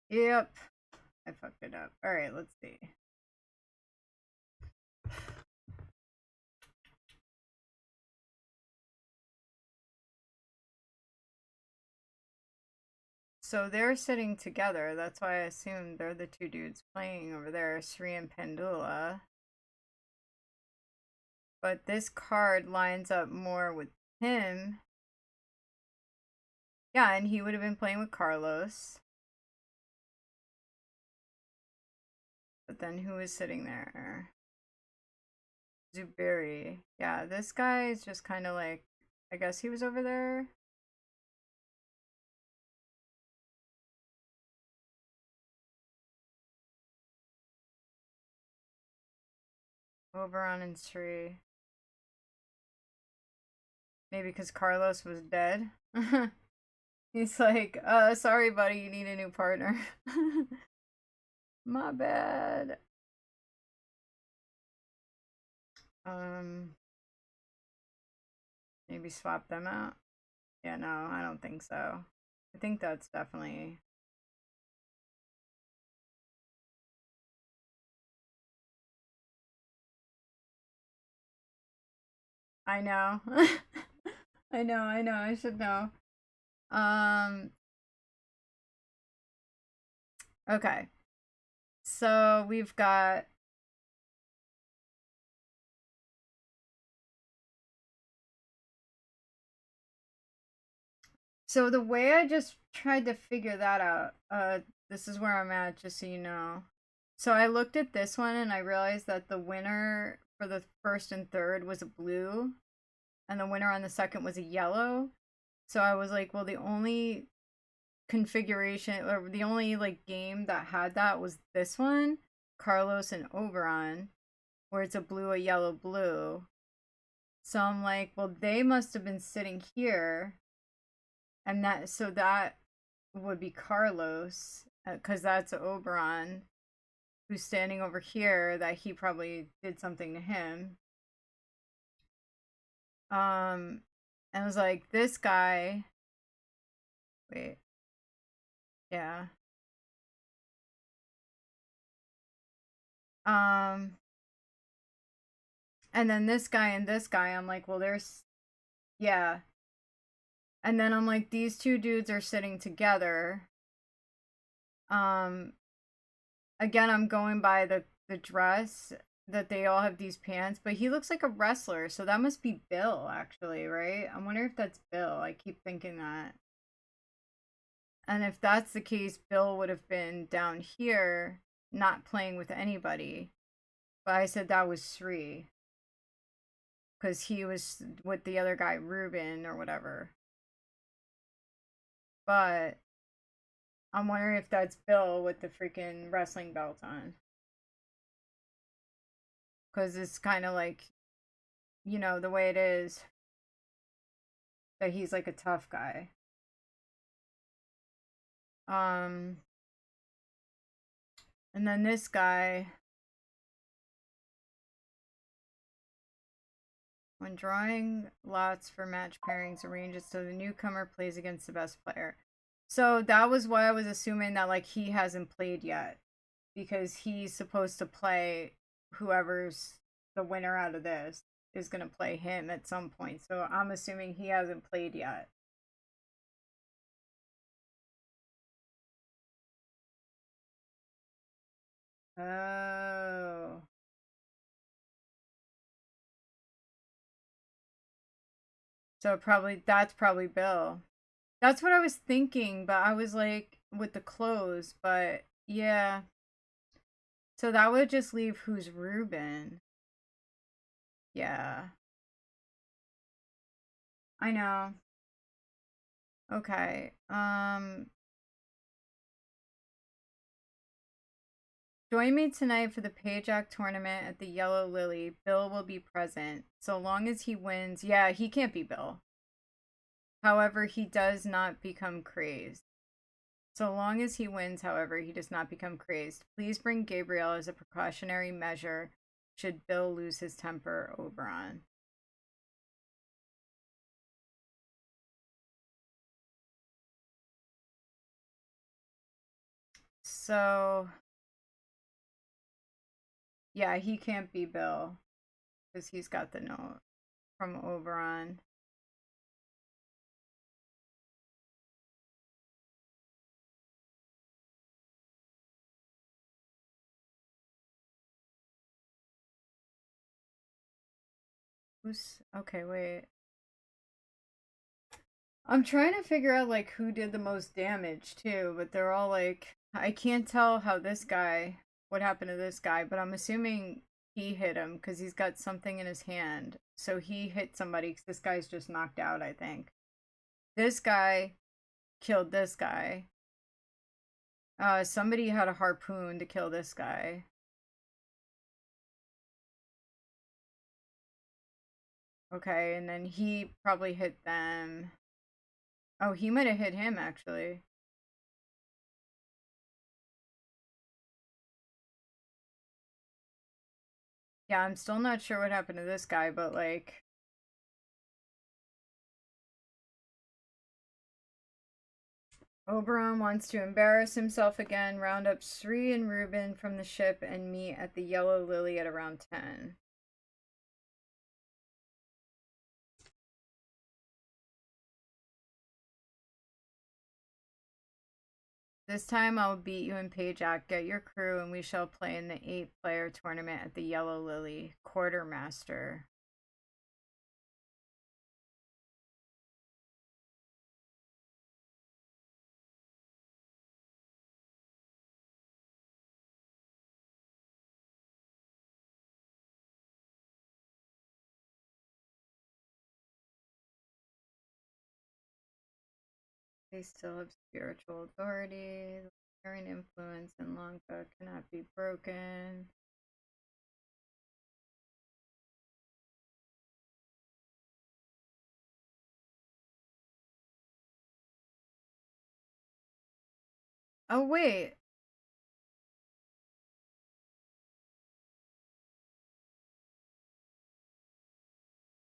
Yep. I fucked it up. Alright, let's see. So they're sitting together. That's why I assumed they're the two dudes playing over there, Sri and Pendula. But this card lines up more with him. Yeah, and he would have been playing with Carlos. But then who is sitting there? Zuberi. Yeah, this guy is just kind of like, I guess he was over there. Over on in Sri. Maybe because Carlos was dead. He's like, sorry, buddy, you need a new partner. My bad. Maybe swap them out. Yeah, no, I don't think so. I think that's definitely. I know. I know, I should know. Okay. So we've got So the way I just tried to figure that out, this is where I'm at, just so you know. So I looked at this one and I realized that the winner for the first and third was a blue, and the winner on the second was a yellow. So I was like, well, the only configuration or the only like game that had that was this one, Carlos and Oberon, where it's a blue, a yellow, blue. So I'm like, well, they must have been sitting here, and that would be Carlos, because that's Oberon who's standing over here. That he probably did something to him. And I was like, this guy. Wait, yeah. Um, and then this guy and this guy. I'm like, well, there's yeah. And then I'm like, these two dudes are sitting together. Um, again, I'm going by the dress that they all have these pants, but he looks like a wrestler, so that must be Bill, actually, right? I wonder if that's Bill. I keep thinking that. And if that's the case, Bill would have been down here, not playing with anybody. But I said that was Sri, because he was with the other guy, Ruben or whatever. But I'm wondering if that's Bill with the freaking wrestling belt on. Because it's kind of like, the way it is, that he's like a tough guy. Um, and then this guy, when drawing lots for match pairings, arrange it so the newcomer plays against the best player. So that was why I was assuming that like he hasn't played yet, because he's supposed to play whoever's the winner out of this is going to play him at some point. So I'm assuming he hasn't played yet. Oh. So that's probably Bill. That's what I was thinking, but I was like with the clothes, but yeah. So that would just leave who's Ruben. Yeah. I know. Okay. Join me tonight for the Payjack tournament at the Yellow Lily. Bill will be present. So long as he wins. Yeah, he can't be Bill. However, he does not become crazed. So long as he wins, however, he does not become crazed. Please bring Gabriel as a precautionary measure should Bill lose his temper, Oberon. So, yeah, he can't be Bill because he's got the note from Oberon. Who's okay? Wait, I'm trying to figure out like who did the most damage too, but they're all like I can't tell how this guy what happened to this guy, but I'm assuming he hit him because he's got something in his hand. So he hit somebody because this guy's just knocked out, I think. This guy killed this guy. Somebody had a harpoon to kill this guy. Okay, and then he probably hit them. Oh, he might have hit him actually. Yeah, I'm still not sure what happened to this guy, but like Oberon wants to embarrass himself again, round up Sri and Ruben from the ship, and meet at the Yellow Lily at around 10. This time I'll beat you in Payjack. Get your crew, and we shall play in the 8-player tournament at the Yellow Lily. Quartermaster. They still have spiritual authority. The Lemurian influence in Lanka cannot be broken. Oh, wait.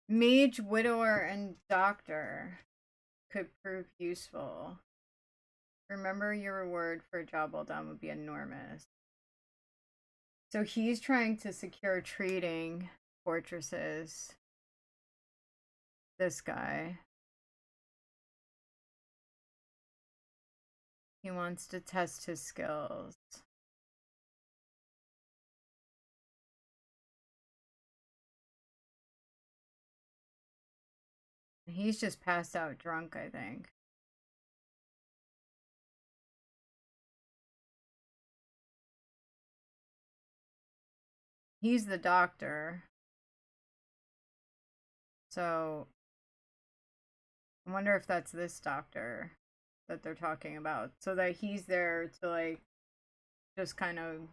Mage, widower, and doctor could prove useful. Remember, your reward for a job well done would be enormous. So he's trying to secure trading fortresses. This guy. He wants to test his skills. He's just passed out drunk, I think. He's the doctor. So I wonder if that's this doctor that they're talking about. So that he's there to, like, just kind of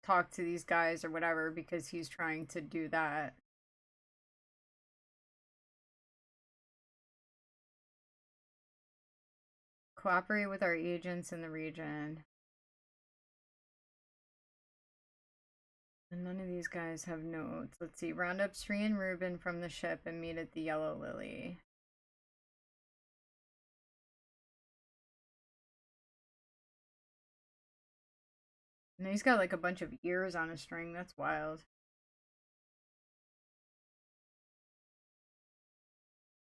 talk to these guys or whatever because he's trying to do that. Cooperate with our agents in the region. And none of these guys have notes. Let's see. Round up Sri and Ruben from the ship and meet at the Yellow Lily. And he's got like a bunch of ears on a string. That's wild.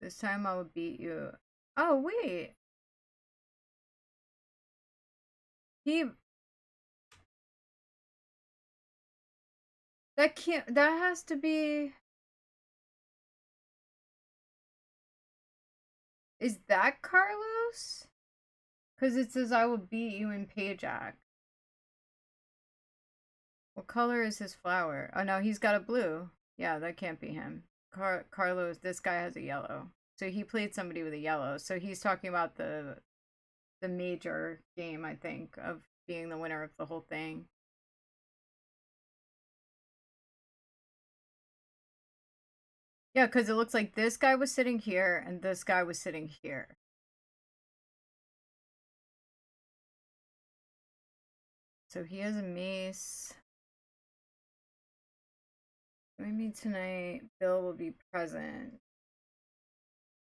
This time I will beat you. Oh, wait. He... That can't... That has to be... Is that Carlos? Because it says I will beat you in Pajak. What color is his flower? Oh, no, he's got a blue. Yeah, that can't be him. Carlos, this guy has a yellow. So he played somebody with a yellow. So he's talking about the major game, I think, of being the winner of the whole thing. Yeah, because it looks like this guy was sitting here and this guy was sitting here. So he has a mace. Join me tonight. Bill will be present.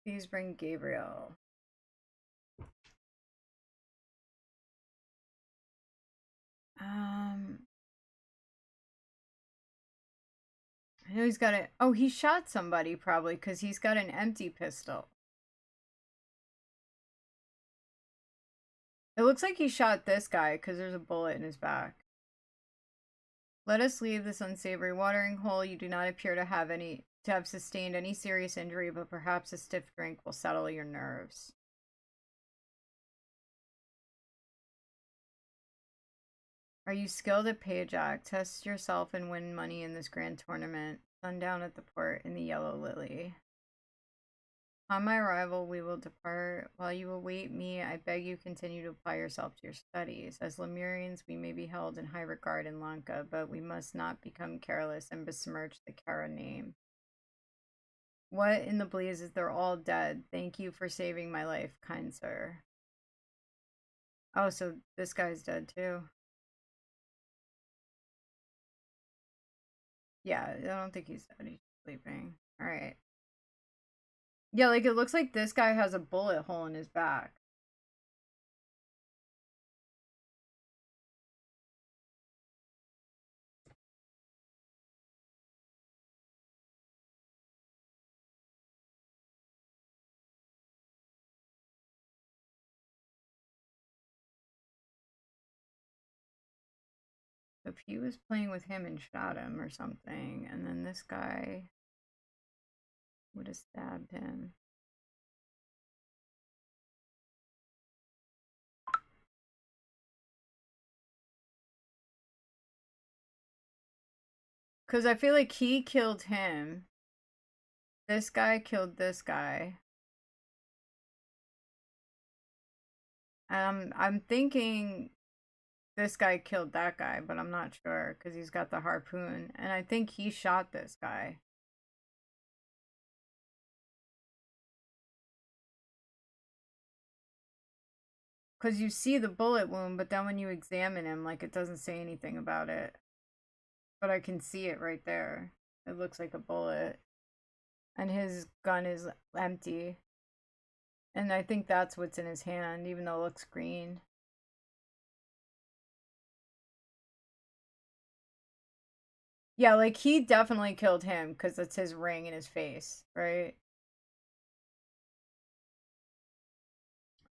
Please bring Gabriel. I know he's got it. Oh, he shot somebody probably because he's got an empty pistol. It looks like he shot this guy because there's a bullet in his back. Let us leave this unsavory watering hole. You do not appear to have sustained any serious injury, but perhaps a stiff drink will settle your nerves. Are you skilled at Pajak? Test yourself and win money in this grand tournament. Sundown at the port in the Yellow Lily. On my arrival, we will depart. While you await me, I beg you continue to apply yourself to your studies. As Lemurians, we may be held in high regard in Lanka, but we must not become careless and besmirch the Kara name. What in the blazes? They're all dead. Thank you for saving my life, kind sir. Oh, so this guy's dead too. Yeah, I don't think he's dead. He's sleeping. Alright. Yeah, like it looks like this guy has a bullet hole in his back. If he was playing with him and shot him or something, and then this guy would have stabbed him. Because I feel like he killed him. This guy killed this guy. I'm thinking this guy killed that guy, but I'm not sure because he's got the harpoon, and I think he shot this guy. Because you see the bullet wound, but then when you examine him, like, it doesn't say anything about it. But I can see it right there. It looks like a bullet. And his gun is empty. And I think that's what's in his hand, even though it looks green. Yeah, like, he definitely killed him because it's his ring in his face, right?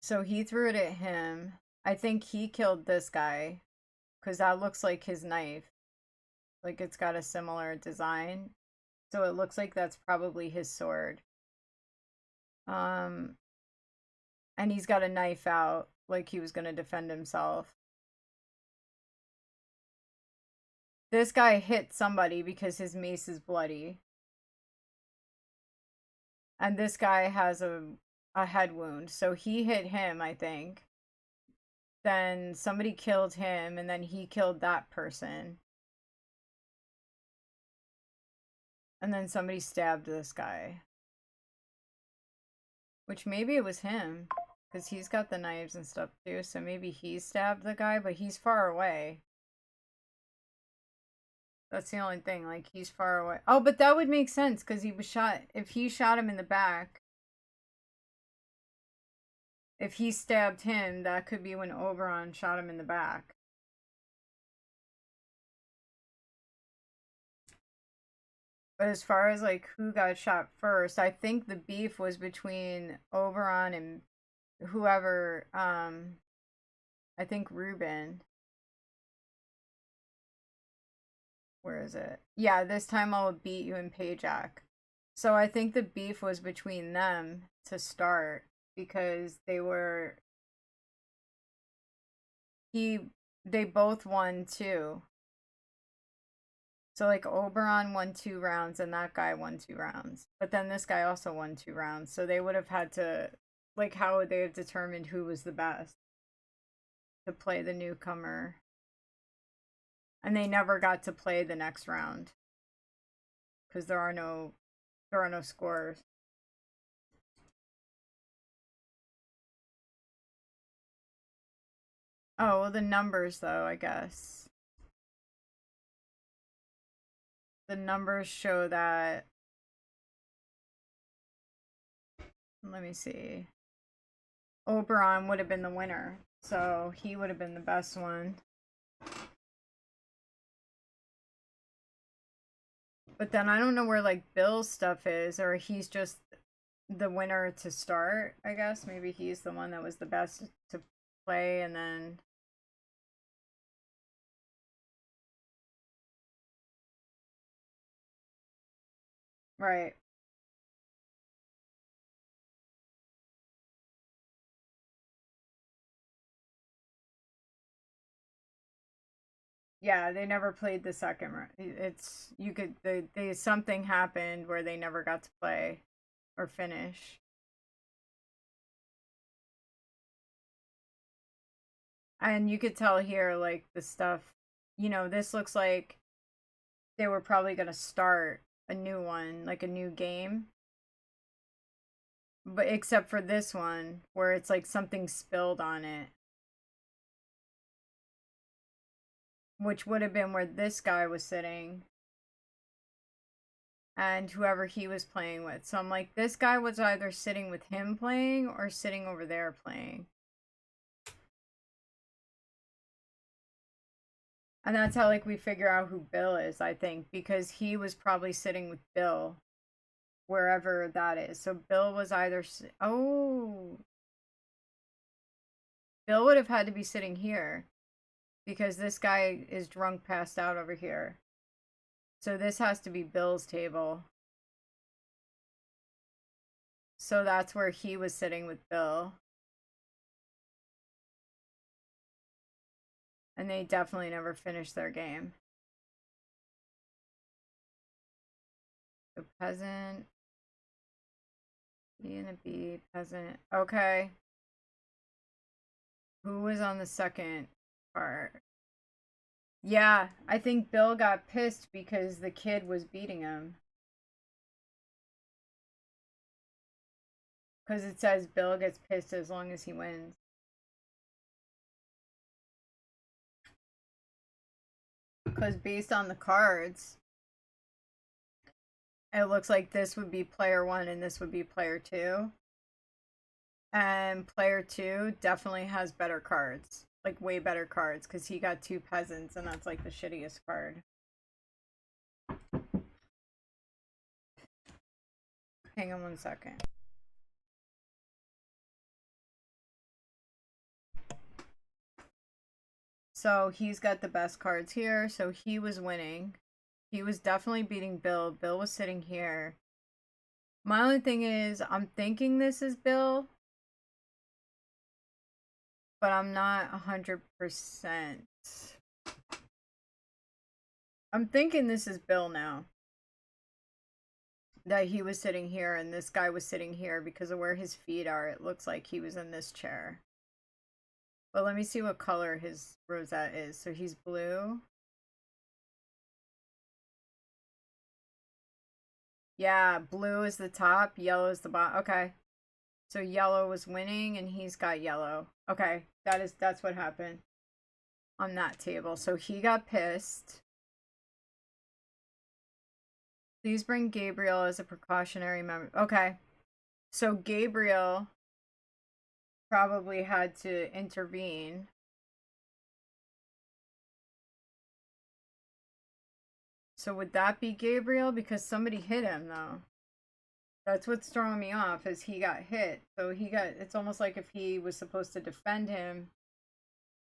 So he threw it at him. I think he killed this guy because that looks like his knife. Like, it's got a similar design. So it looks like that's probably his sword. Um, and he's got a knife out, like he was gonna defend himself. This guy hit somebody because his mace is bloody. And this guy has a head wound. So he hit him, I think. Then somebody killed him, and then he killed that person. And then somebody stabbed this guy. Which maybe it was him. Because he's got the knives and stuff too. So maybe he stabbed the guy, but he's far away. That's the only thing. Like, he's far away. Oh, but that would make sense because he was shot. If he shot him in the back, if he stabbed him, that could be when Oberon shot him in the back. But as far as like who got shot first, I think the beef was between Oberon and whoever. I think Ruben. Where is it? Yeah, this time I'll beat you in Payjack. So I think the beef was between them to start because he they both won too. So like Oberon won 2 rounds and that guy won 2 rounds. But then this guy also won 2 rounds. So they would have had to, like, how would they have determined who was the best to play the newcomer? And they never got to play the next round because there are no scores. Oh, well, the numbers though, I guess. The numbers show that, let me see. Oberon would have been the winner. So he would have been the best one. But then I don't know where like Bill's stuff is, or he's just the winner to start, I guess. Maybe he's the one that was the best to play and then right. Yeah, they never played the second round. It's you could they something happened where they never got to play or finish. And you could tell here like the stuff, this looks like they were probably going to start a new one, like a new game. But except for this one where it's like something spilled on it, which would have been where this guy was sitting and whoever he was playing with. So I'm like, this guy was either sitting with him playing or sitting over there playing. And that's how like we figure out who Bill is, I think, because he was probably sitting with Bill wherever that is. So Bill was either oh, Bill would have had to be sitting here because this guy is drunk passed out over here. So this has to be Bill's table. So that's where he was sitting with Bill. And they definitely never finished their game. The peasant. B and a B, peasant. Okay. Who was on the second part? Yeah, I think Bill got pissed because the kid was beating him. Because it says Bill gets pissed as long as he wins. Because based on the cards, it looks like this would be player 1 and this would be player 2. And player 2 definitely has better cards. Like, way better cards. Because he got 2 peasants and that's like the shittiest card. Hang on one second. So he's got the best cards here. So he was winning. He was definitely beating Bill. Bill was sitting here. My only thing is, I'm thinking this is Bill, but I'm not 100%. I'm thinking this is Bill now. That he was sitting here and this guy was sitting here because of where his feet are. It looks like he was in this chair. But let me see what color his rosette is. So he's blue. Yeah, blue is the top, yellow is the bottom. Okay. So yellow was winning and he's got yellow. Okay, that's what happened on that table. So he got pissed. Please bring Gabriel as a precautionary member. Okay. So Gabriel probably had to intervene. So would that be Gabriel? Because somebody hit him though. That's what's throwing me off is he got hit. So it's almost like if he was supposed to defend him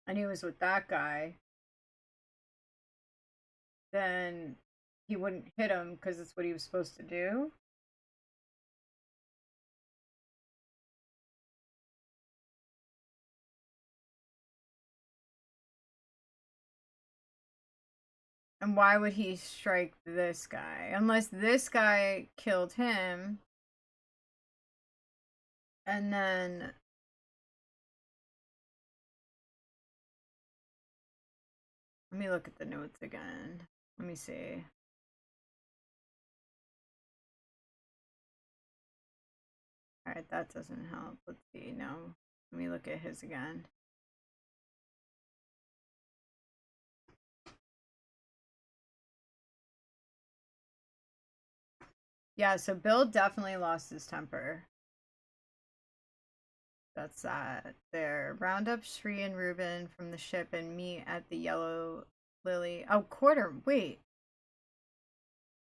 and he was with that guy, then he wouldn't hit him because it's what he was supposed to do. And why would he strike this guy? Unless this guy killed him. And then... Let me look at the notes again. Let me see. Alright, that doesn't help. Let's see. No. Let me look at his again. Yeah, so Bill definitely lost his temper. That's that. There. Round up Shri and Reuben from the ship and meet at the Yellow Lily. Oh, wait.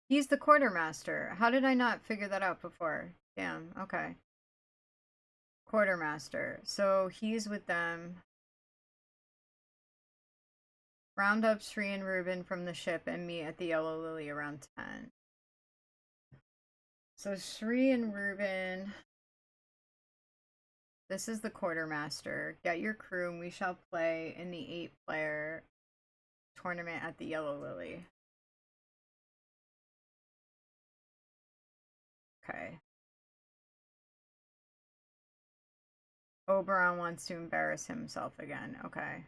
He's the quartermaster. How did I not figure that out before? Damn, okay. Quartermaster. So he's with them. Round up Shri and Reuben from the ship and meet at the Yellow Lily around 10. So Shri and Reuben. This is the quartermaster. Get your crew and we shall play in the 8-player tournament at the Yellow Lily. Okay. Oberon wants to embarrass himself again. Okay.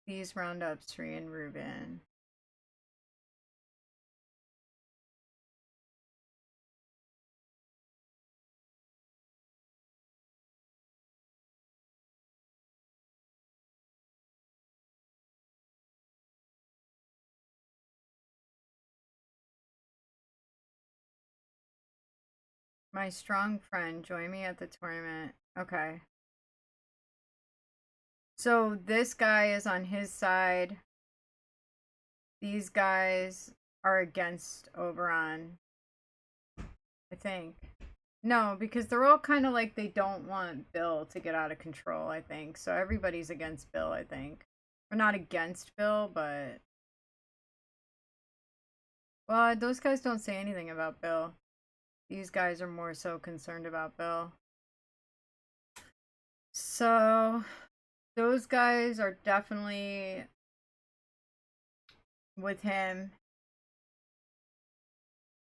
Please round up Shri and Reuben. My strong friend, join me at the tournament. Okay. So this guy is on his side. These guys are against Oberon. I think. No, because they're all kind of like they don't want Bill to get out of control, I think. So everybody's against Bill, I think. Or not against Bill, but... Well, those guys don't say anything about Bill. These guys are more so concerned about Bill. So, those guys are definitely with him.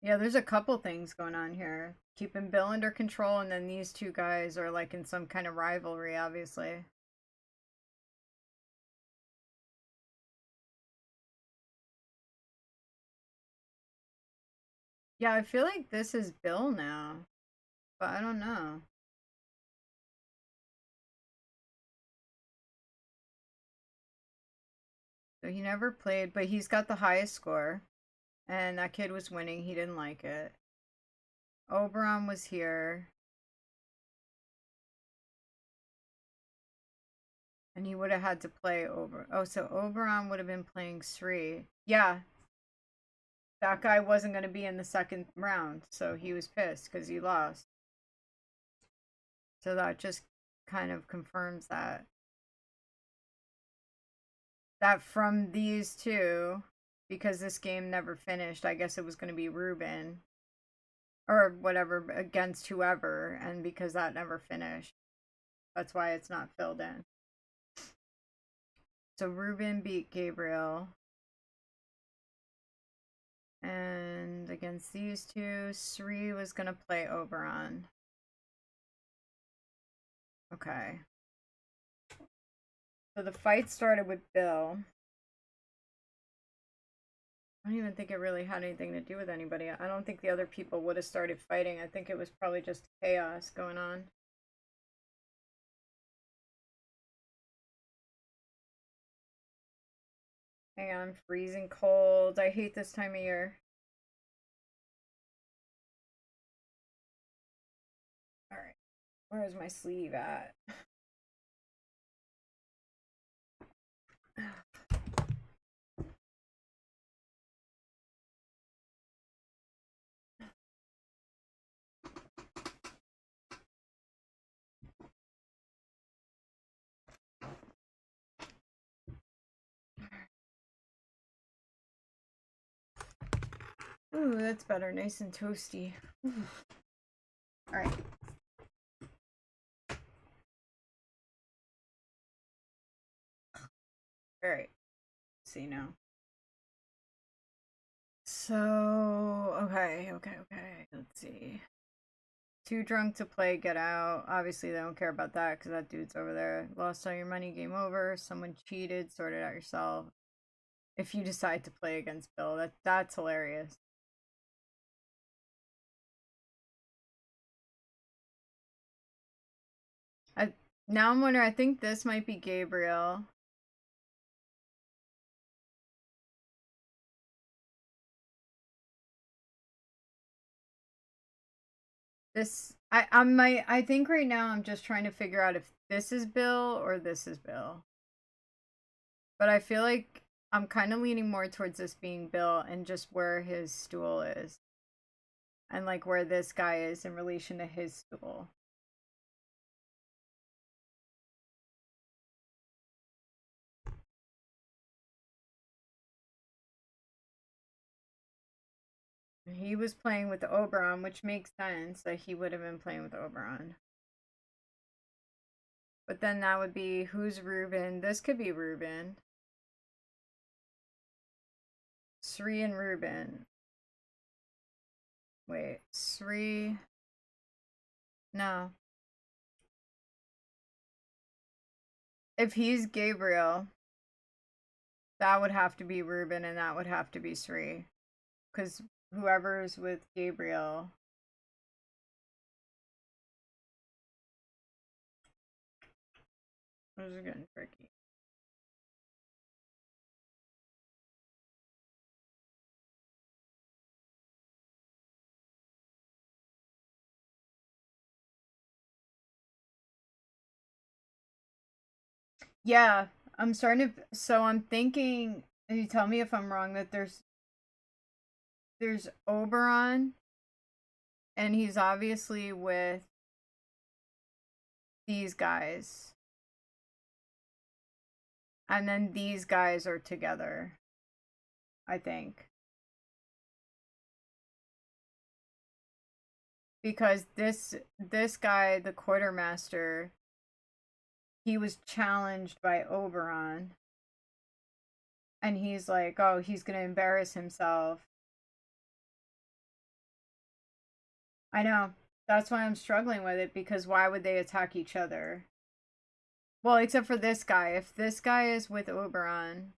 Yeah, there's a couple things going on here. keeping Bill under control, and then these two guys are like in some kind of rivalry, obviously. Yeah, I feel like this is Bill now, but I don't know. So he never played, but he's got the highest score. And that kid was winning. He didn't like it. Oberon was here. And he would have had to play over. Oh, so Oberon would have been playing Sri. Yeah. That guy wasn't going to be in the second round. So he was pissed because he lost. So that just kind of confirms that. That from these two, because this game never finished, I guess it was going to be Ruben. Or whatever, against whoever. And because that never finished. That's why it's not filled in. So Ruben beat Gabriel. And against these two, Sri was going to play Oberon. Okay. So the fight started with Bill. I don't even think it really had anything to do with anybody. I don't think the other people would have started fighting. I think it was probably just chaos going on. Hang on, I'm freezing cold. I hate this time of year. Alright. Where's my sleeve at? Ooh, that's better. Nice and toasty. Alright. Alright. See now. So, okay. Let's see. Too drunk to play, get out. Obviously, they don't care about that because that dude's over there. Lost all your money, game over. Someone cheated, sort it out yourself. If you decide to play against Bill, that's hilarious. Now I'm wondering, I think this might be Gabriel. I think right now I'm just trying to figure out if this is Bill or this is Bill. But I feel like I'm kind of leaning more towards this being Bill and just where his stool is. And like where this guy is in relation to his stool. He was playing with the Oberon, which makes sense that he would have been playing with Oberon. But then that would be, who's Ruben? This could be Ruben. Sri and Ruben. Wait, Sri. No. If he's Gabriel, that would have to be Ruben and that would have to be Sri. Because whoever's with Gabriel. This is getting tricky. Yeah, I'm starting to. So I'm thinking. And you tell me if I'm wrong. That there's Oberon, and he's obviously with these guys, and then these guys are together. I think because this guy, the quartermaster, he was challenged by Oberon. And he's like, oh, he's gonna embarrass himself. I know. That's why I'm struggling with it, because why would they attack each other? Well, except for this guy. If this guy is with Oberon,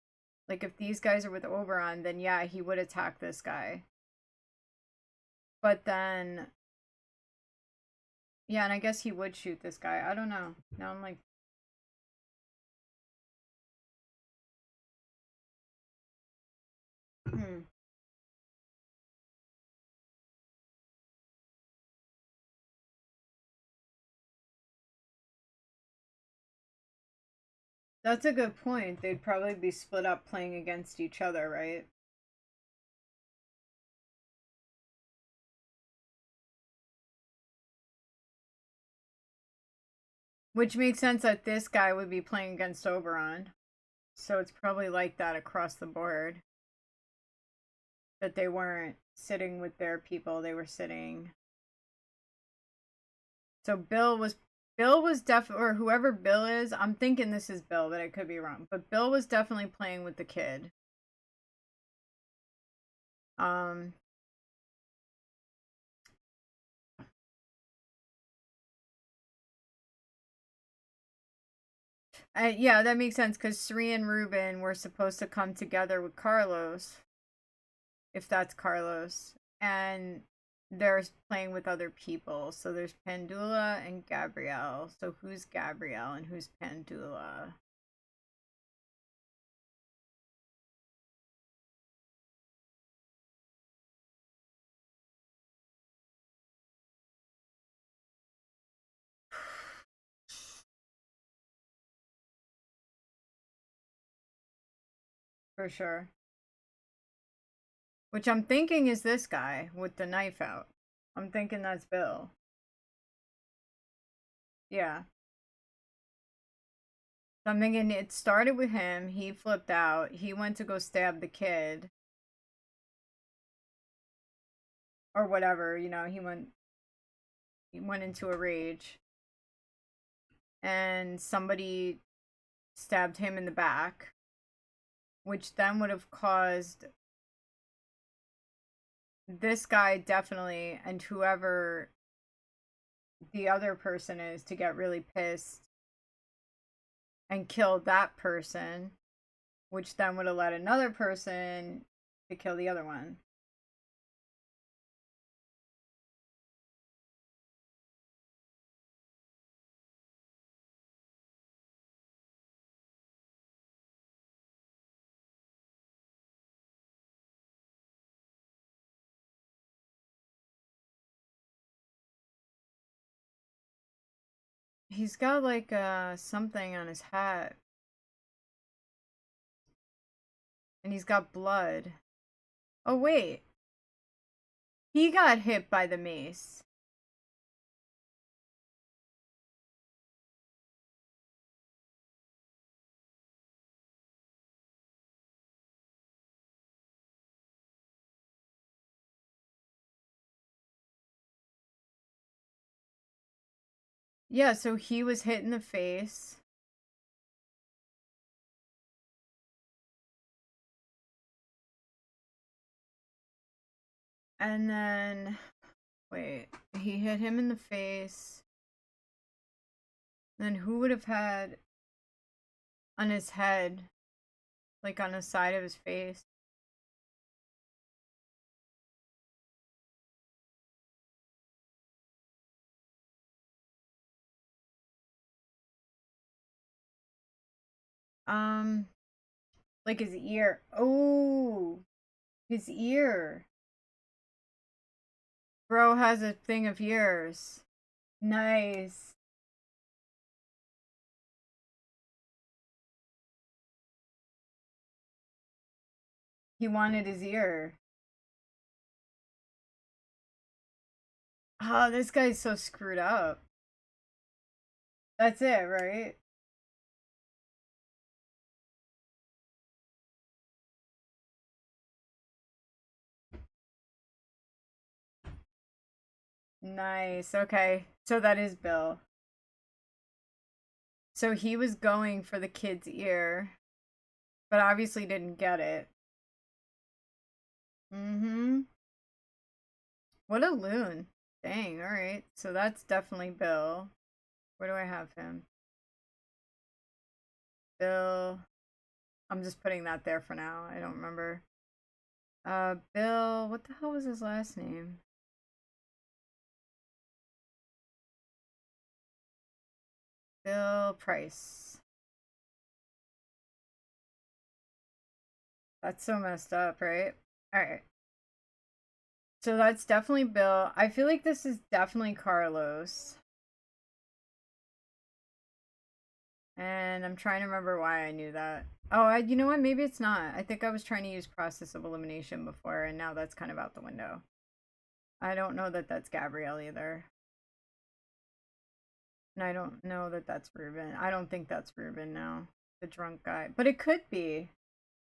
like if these guys are with Oberon, then yeah, he would attack this guy. But then, yeah, and I guess he would shoot this guy. I don't know. Now I'm like, hmm. That's a good point. They'd probably be split up playing against each other, right? Which makes sense that this guy would be playing against Oberon. So it's probably like that across the board. That they weren't sitting with their people, they were sitting. So Bill was definitely, or whoever Bill is, I'm thinking this is Bill, but I could be wrong. But Bill was definitely playing with the kid. Um yeah, that makes sense, because Sri and Ruben were supposed to come together with Carlos, if that's Carlos, and they're playing with other people. So there's Pandula and Gabrielle. So who's Gabrielle and who's Pandula? For sure. Which I'm thinking is this guy with the knife out. I'm thinking that's Bill. Yeah. So I'm thinking it started with him. He flipped out. He went to go stab the kid. Or whatever, he went into a rage. And somebody stabbed him in the back, which then would have caused this guy definitely, and whoever the other person is, to get really pissed and kill that person, which then would have led another person to kill the other one. He's got like something on his hat, and he's got blood. Oh wait, he got hit by the mace. Yeah, so he was hit in the face. And then, wait, he hit him in the face. Then who would have had on his head, like on the side of his face? Um, like his ear. Oh, his ear. Bro has a thing of ears. Nice. He wanted his ear. Oh, this guy's so screwed up. That's it, right? Nice. Okay. So that is Bill. So he was going for the kid's ear, but obviously didn't get it. Mm-hmm. What a loon. Dang, alright. So that's definitely Bill. Where do I have him? Bill. I'm just putting that there for now. I don't remember. Bill, what the hell was his last name? Bill Price. That's so messed up, right? Alright. So that's definitely Bill. I feel like this is definitely Carlos. And I'm trying to remember why I knew that. Oh, you know what? Maybe it's not. I think I was trying to use process of elimination before, and now that's kind of out the window. I don't know that that's Gabrielle either. And I don't know that that's Ruben. I don't think that's Ruben now, the drunk guy. But it could be.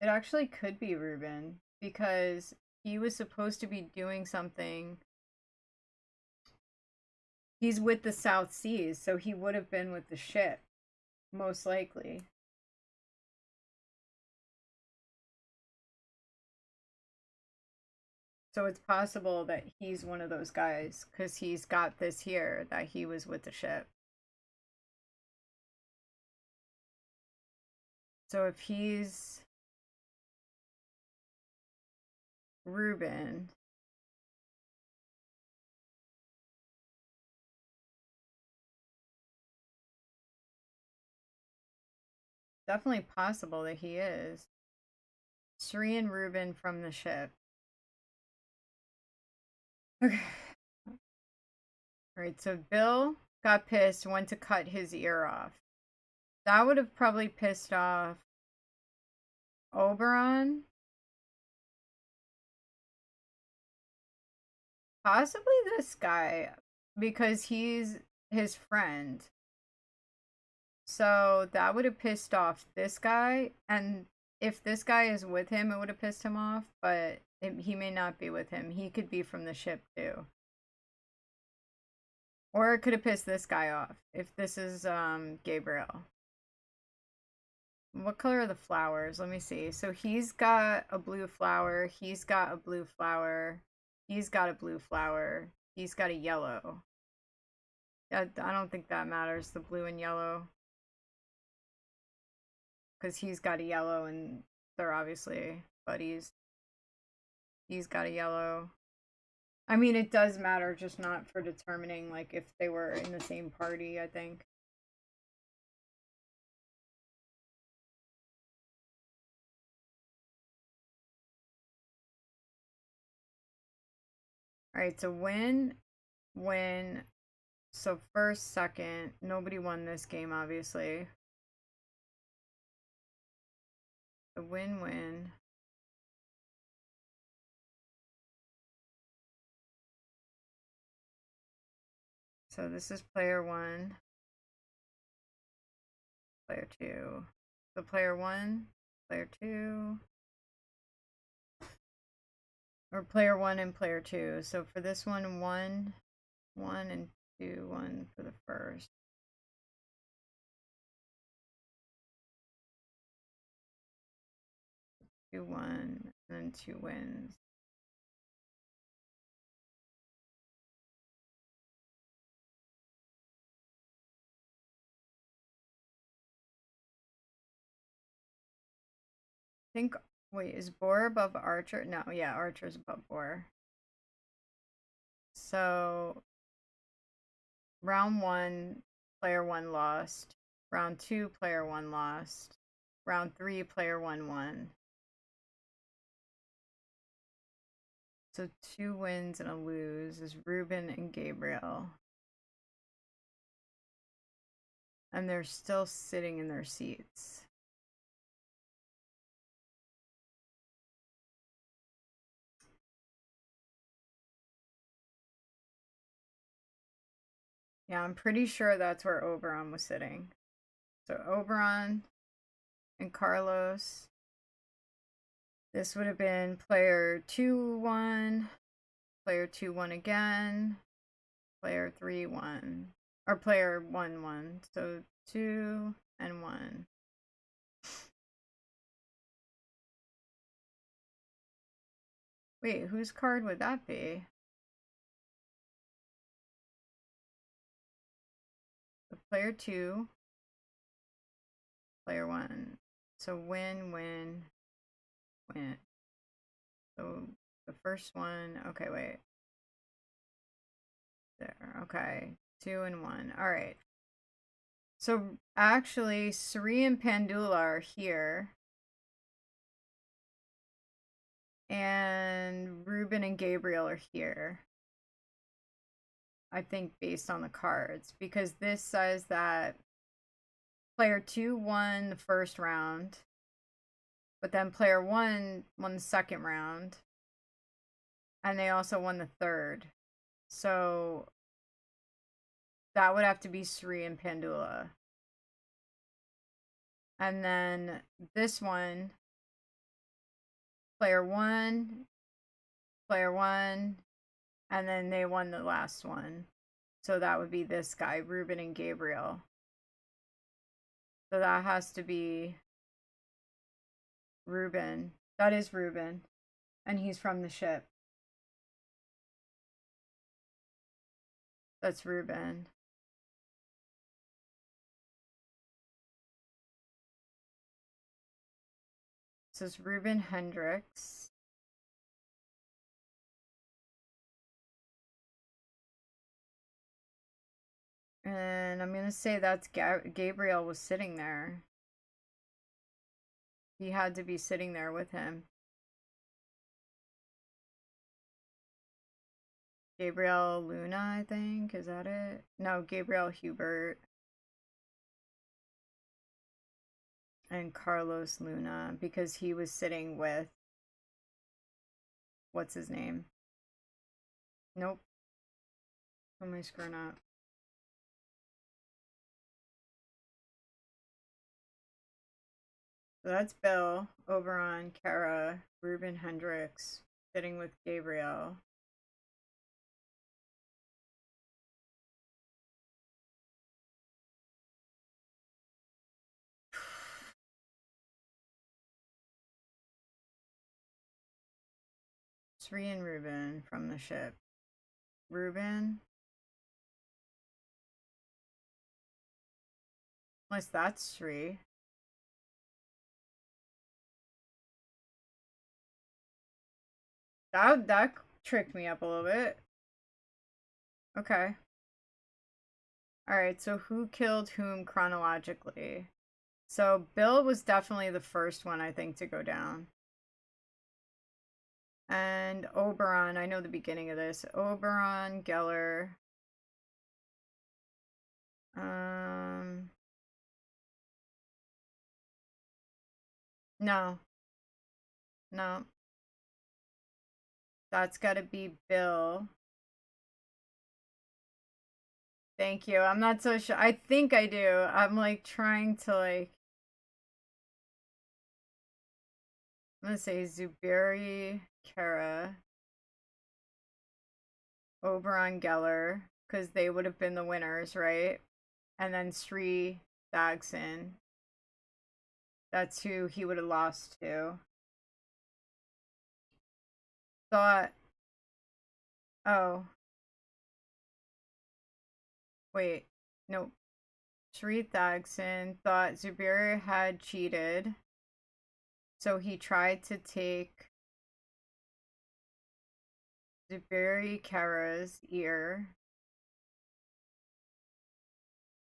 It actually could be Ruben because he was supposed to be doing something. He's with the South Seas, so he would have been with the ship, most likely. So it's possible that he's one of those guys because he's got this here that he was with the ship. So if he's Ruben, definitely possible that he is. Sri and Ruben from the ship. Okay. Alright, so Bill got pissed, went to cut his ear off. That would have probably pissed off Oberon. Possibly this guy, because he's his friend. So that would have pissed off this guy, and if this guy is with him, it would have pissed him off, but he may not be with him. He could be from the ship too. Or it could have pissed this guy off, if this is Gabriel. What color are the flowers? Let me see. So he's got a blue flower, he's got a blue flower, he's got a blue flower, he's got a yellow. I don't think that matters, the blue and yellow. Because he's got a yellow and they're obviously buddies. He's got a yellow. I mean, it does matter, just not for determining like if they were in the same party, I think. Alright, so win. So first, second, nobody won this game, obviously. The win-win. So this is player one, player two. So player one, player two, or player one and player two. So for this one, one and two, one for the first. 2-1, and then 2 wins. I think, wait, is Boar above Archer? No, yeah, Archer's above Boar. So, round one, player one lost. Round two, player one lost. Round three, player one won. So 2 wins and a lose is Ruben and Gabriel. And they're still sitting in their seats. Yeah, I'm pretty sure that's where Oberon was sitting. So Oberon and Carlos. This would have been player 2-1, player 2-1 again, player 3-1, or player 1-1. So 2 and 1. Wait, whose card would that be? player 2, player 1. So win, win, win. So the first one, okay, wait. There, okay. 2 and 1. All right. So actually, Sri and Pandula are here. And Ruben and Gabriel are here. I think based on the cards. Because this says that player 2 won the first round. But then player 1 won the second round. And they also won the third. So that would have to be Sri and Pandula. And then this one, player 1, and then they won the last one. So that would be this guy, Ruben and Gabriel. So that has to be Ruben. That is Ruben. And he's from the ship. That's Ruben. This is Ruben Hendricks. And I'm going to say that's Gabriel was sitting there. He had to be sitting there with him. Gabriel Luna, I think. Is that it? No, Gabriel Hubert. And Carlos Luna, because he was sitting with... What's his name? Nope. What am I screwing up? So that's Bill, Oberon, Kara, Ruben Hendricks, sitting with Gabriel. Sri and Ruben from the ship. Ruben? Unless that's Sri. That tricked me up a little bit. Okay. Alright, so who killed whom chronologically? So Bill was definitely the first one, I think, to go down. And Oberon, I know the beginning of this. Oberon, Geller. No. No. That's gotta be Bill. Thank you. I'm not so sure. I think I do. I'm like trying to like... I'm gonna say Zuberi, Kara, Oberon, Geller, because they would have been the winners, right? And then Sri Dagson. That's who he would have lost to. Thought... Oh. Wait. Nope. Sri Dagson thought Zuberi had cheated. So he tried to take Zuberi Kara's ear.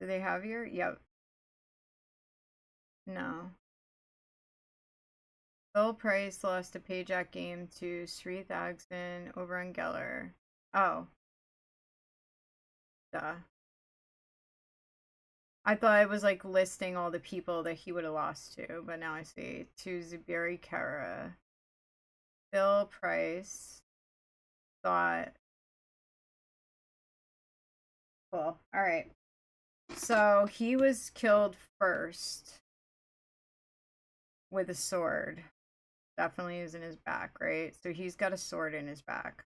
Do they have ear? Yep. No. Bill Price lost a payjack game to Sri Dagson over on Geller. Oh. Duh. I thought I was like listing all the people that he would have lost to, but now I see. To Zuberi Kara. Bill Price thought... Cool. Alright. So he was killed first with a sword. Definitely is in his back, right? So he's got a sword in his back.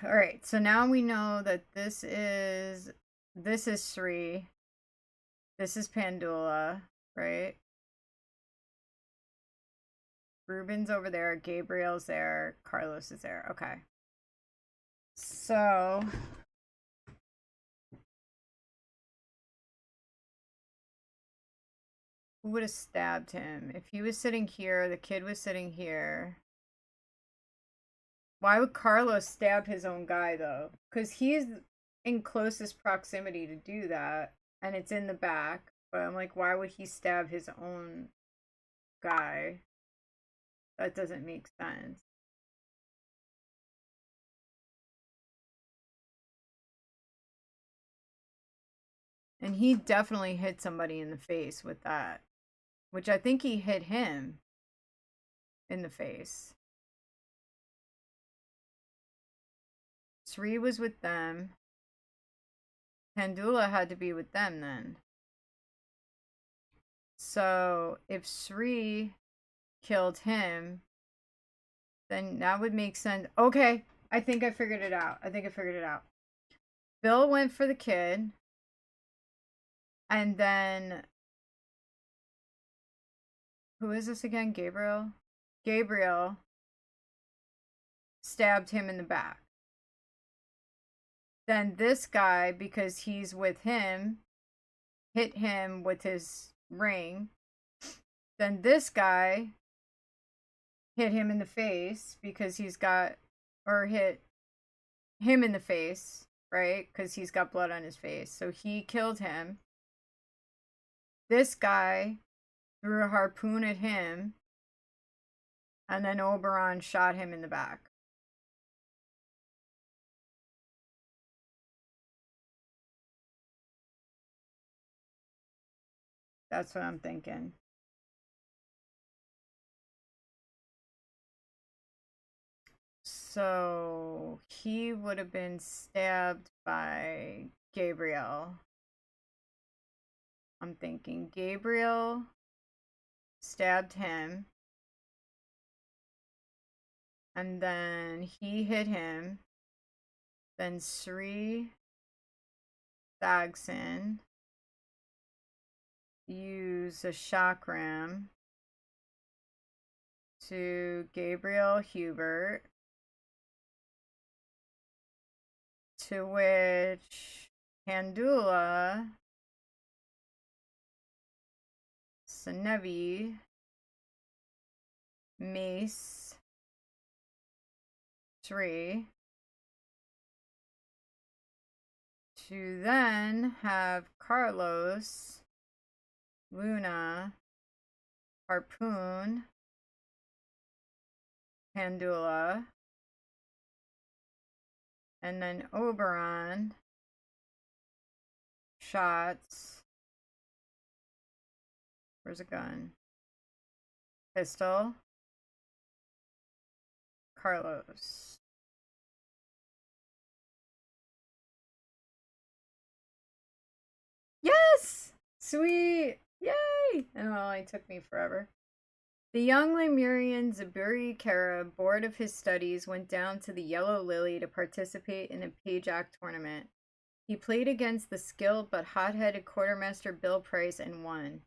Alright, so now we know that this is Sri. This is Pandula, right? Ruben's over there, Gabriel's there, Carlos is there. Okay. So Who would have stabbed him? If he was sitting here, the kid was sitting here. Why would Carlos stab his own guy, though? Because he's in closest proximity to do that, and it's in the back. But I'm like, why would he stab his own guy? That doesn't make sense. And he definitely hit somebody in the face with that. Which I think he hit him in the face. Sri was with them. Pandula had to be with them then. So if Sri killed him, then that would make sense. Okay, I think I figured it out. Bill went for the kid. And then, who is this again? Gabriel? Gabriel stabbed him in the back. Then this guy, because he's with him, hit him with his ring. Then this guy hit him in the face because he's got, or hit him in the face, right? Because he's got blood on his face. So he killed him. This guy threw a harpoon at him, and then Oberon shot him in the back. That's what I'm thinking. So he would have been stabbed by Gabriel. I'm thinking Gabriel stabbed him. And then he hit him. Then Sri Thagson used a chakram to Gabriel Hubert, to which Pandula Sanevi Mace Sri, to then have Carlos Luna harpoon Pandula, and then Oberon shots. Where's a gun? Pistol. Carlos. Yes! Sweet! Yay! Oh, it took me forever. The young Lemurian Zaburi Kara, bored of his studies, went down to the Yellow Lily to participate in a Pajak tournament. He played against the skilled but hot-headed quartermaster Bill Price and won.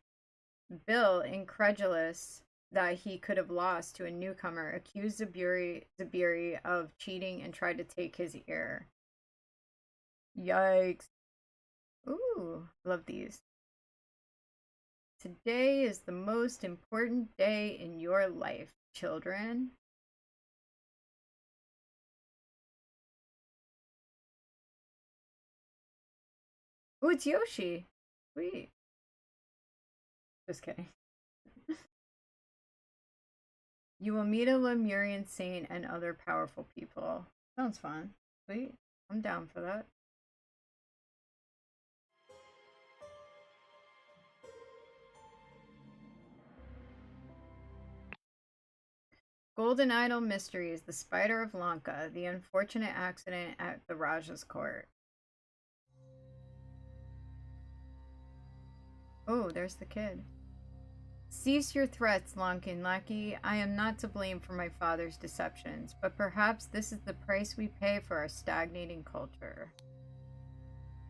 Bill, incredulous that he could have lost to a newcomer, accused Zabiri of cheating and tried to take his ear. Yikes. Ooh, love these. Today is the most important day in your life, children. Ooh, it's Yoshi. Sweet. Just kidding. You will meet a Lemurian saint and other powerful people. Sounds fun. Sweet. I'm down for that. Golden Idol Mysteries, The Spider of Lanka, The Unfortunate Accident at the Raja's Court. Oh, there's the kid. Cease your threats, Lankan lackey. I am not to blame for my father's deceptions, but perhaps this is the price we pay for our stagnating culture.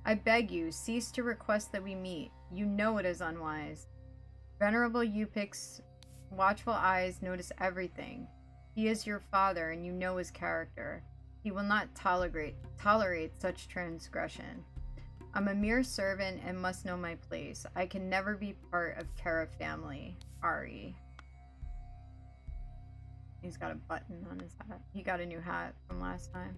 I beg you, cease to request that we meet. You know it is unwise. Venerable Upik's watchful eyes notice everything. He is your father, and you know his character. He will not tolerate such transgression. I'm a mere servant and must know my place. I can never be part of Kara family. Ari. He's got a button on his hat. He got a new hat from last time.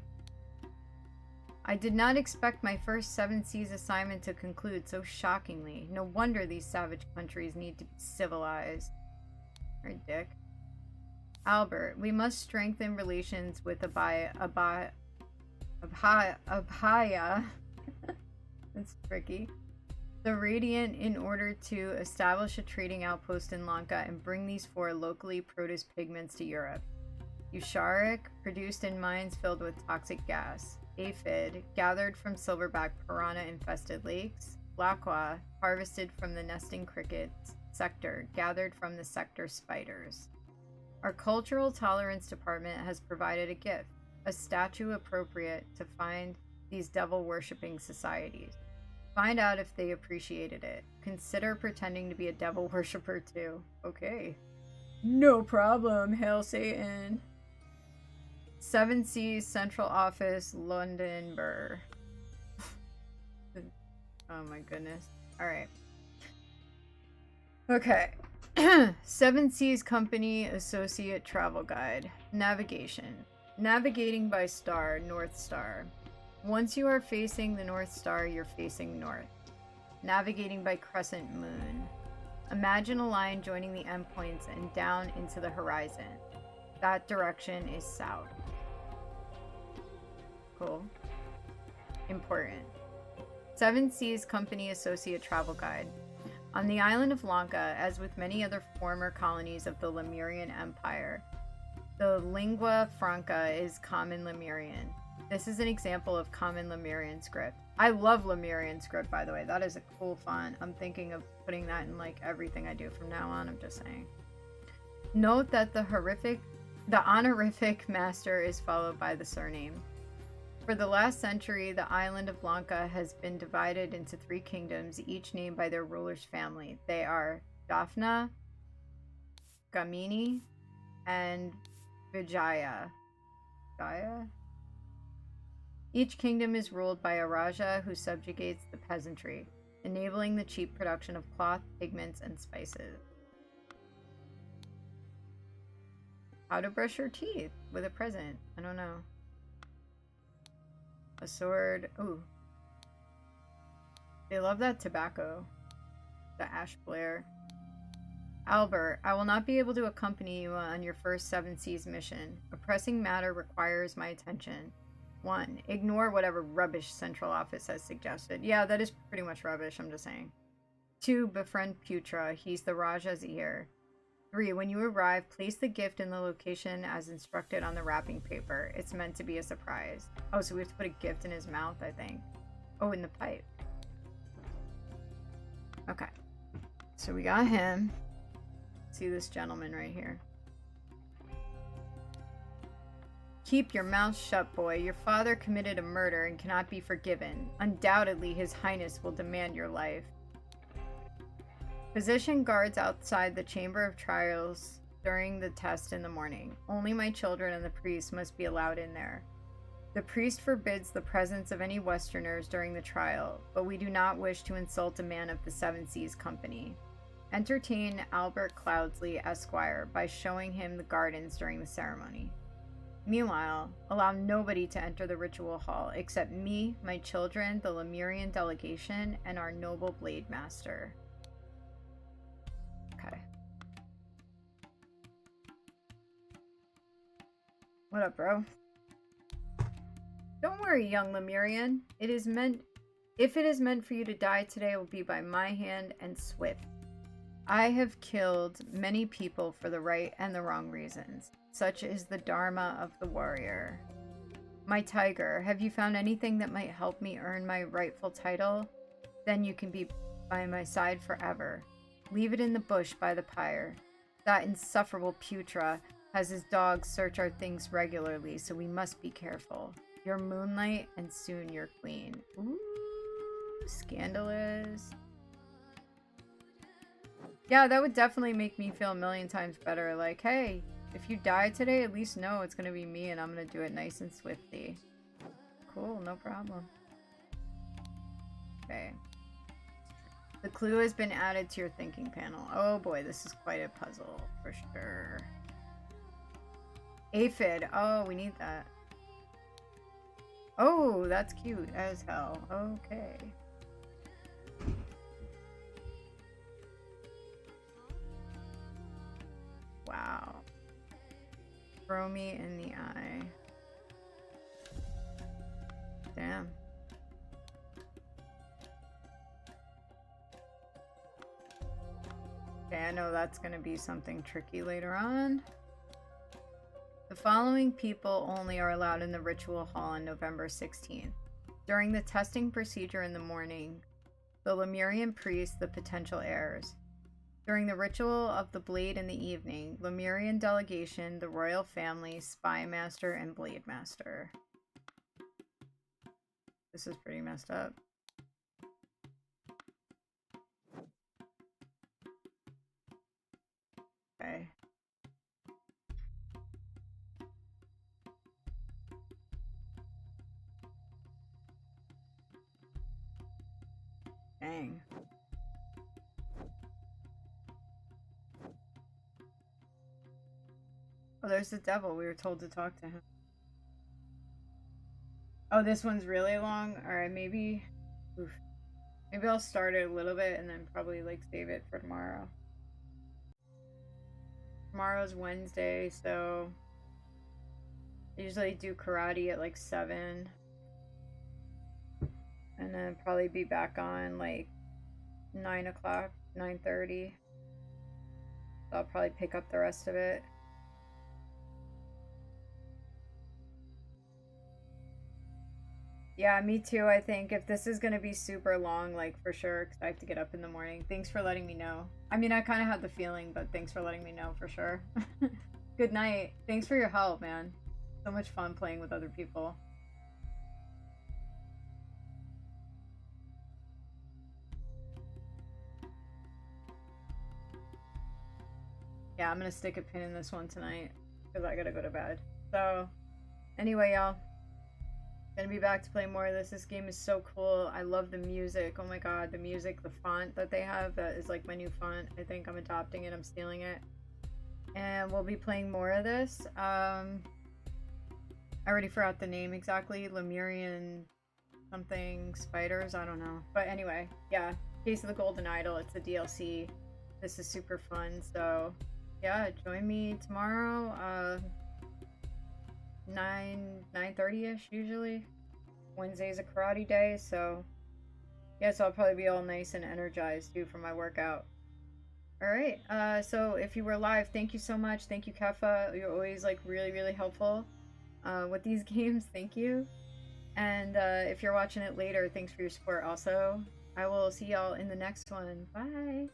I did not expect my first 7 Seas assignment to conclude so shockingly. No wonder these savage countries need to be civilized. Or dick. Albert, we must strengthen relations with Abhaya. That's tricky. The Radiant in order to establish a trading outpost in Lanka and bring these 4 locally produced pigments to Europe. Eucharic, produced in mines filled with toxic gas. Aphid, gathered from silverback piranha-infested lakes. Laqua, harvested from the nesting crickets. Sector, gathered from the sector spiders. Our cultural tolerance department has provided a gift, a statue appropriate to find these devil-worshipping societies. Find out if they appreciated it. Consider pretending to be a devil worshipper too. Okay. No problem, hail Satan. 7 Seas Central Office, London Burr. Oh my goodness. Alright. Okay. 7 Seas Company Associate Travel Guide. Navigation. Navigating by star, North Star. Once you are facing the North Star, you're facing north. Navigating by crescent moon. Imagine a line joining the endpoints and down into the horizon. That direction is south. Cool. Important. 7 Seas Company Associate Travel Guide. On the island of Lanka, as with many other former colonies of the Lemurian Empire, the lingua franca is Common Lemurian. This is an example of Common Lemurian script. I love Lemurian script, by the way. That is a cool font. I'm thinking of putting that in like everything I do from now on. I'm just saying. Note that the honorific master is followed by the surname. For the last century, the island of Lanka has been divided into 3 kingdoms, each named by their ruler's family. They are Jaffna, Gamini, and Vijaya. Vijaya? Each kingdom is ruled by a Raja who subjugates the peasantry, enabling the cheap production of cloth, pigments, and spices. How to brush your teeth with a present. I don't know. A sword. Ooh. They love that tobacco. The ash flare. Albert, I will not be able to accompany you on your first 7 Seas mission. A pressing matter requires my attention. 1. Ignore whatever rubbish Central Office has suggested. Yeah, that is pretty much rubbish, I'm just saying. 2. Befriend Putra. He's the Raja's ear. 3. When you arrive, place the gift in the location as instructed on the wrapping paper. It's meant to be a surprise. Oh, so we have to put a gift in his mouth, I think. Oh, in the pipe. Okay. So we got him. See this gentleman right here. Keep your mouth shut, boy. Your father committed a murder and cannot be forgiven. Undoubtedly, His Highness will demand your life. Position guards outside the Chamber of Trials during the test in the morning. Only my children and the priest must be allowed in there. The priest forbids the presence of any Westerners during the trial, but we do not wish to insult a man of the 7 Seas Company. Entertain Albert Cloudsley, Esquire, by showing him the gardens during the ceremony. Meanwhile, allow nobody to enter the ritual hall except me, my children, the Lemurian delegation, and our noble blade master. Okay. What up, bro? Don't worry, young Lemurian. If it is meant for you to die today, it will be by my hand and swift. I have killed many people for the right and the wrong reasons. Such is the dharma of the warrior. My tiger, have you found anything that might help me earn my rightful title? Then you can be by my side forever. Leave it in the bush by the pyre. That insufferable Putra has his dogs search our things regularly, so we must be careful. Your moonlight and soon your queen. Ooh, scandalous. Yeah, that would definitely make me feel a million times better. Like, hey, if you die today, at least know it's gonna be me and I'm gonna do it nice and swiftly. Cool, no problem. Okay. The clue has been added to your thinking panel. Oh boy, this is quite a puzzle for sure. Aphid. Oh, we need that. Oh, that's cute as hell. Okay. Wow. Throw me in the eye. Damn. Okay, I know that's gonna be something tricky later on. The following people only are allowed in the ritual hall on November 16th. During the testing procedure in the morning, the Lemurian priest, the potential heirs. During the ritual of the blade in the evening, Lemurian delegation, the royal family, spy master, and blade master. This is pretty messed up. Okay. Dang. Oh, there's the devil. We were told to talk to him. Oh, this one's really long? Alright, maybe... Oof. Maybe I'll start it a little bit and then probably, like, save it for tomorrow. Tomorrow's Wednesday, so... I usually do karate at, like, 7. And then probably be back on, like, 9 o'clock, 9:30. So I'll probably pick up the rest of it. Yeah, me too, I think. If this is gonna be super long, like, for sure, because I have to get up in the morning. Thanks for letting me know. I mean, I kind of had the feeling, but thanks for letting me know, for sure. Good night. Thanks for your help, man. So much fun playing with other people. Yeah, I'm gonna stick a pin in this one tonight, because I gotta go to bed. So, anyway, y'all. Gonna be back to play more of this. This game is so cool. I love the music. Oh my god, the music, the font that they have, that is like my new font. I think I'm adopting it. I'm stealing it. And we'll be playing more of this. I already forgot the name exactly. Lemurian something spiders. I don't know. But anyway, yeah. Case of the Golden Idol. It's a DLC. This is super fun. So yeah, join me tomorrow. 9:30ish usually. Wednesday's a karate day, so yes, I'll probably be all nice and energized too for my workout. All right. So if you were live, thank you so much. Thank you, Kefa. You're always like really helpful with these games. Thank you. And if you're watching it later, thanks for your support. Also, I will see y'all in the next one. Bye.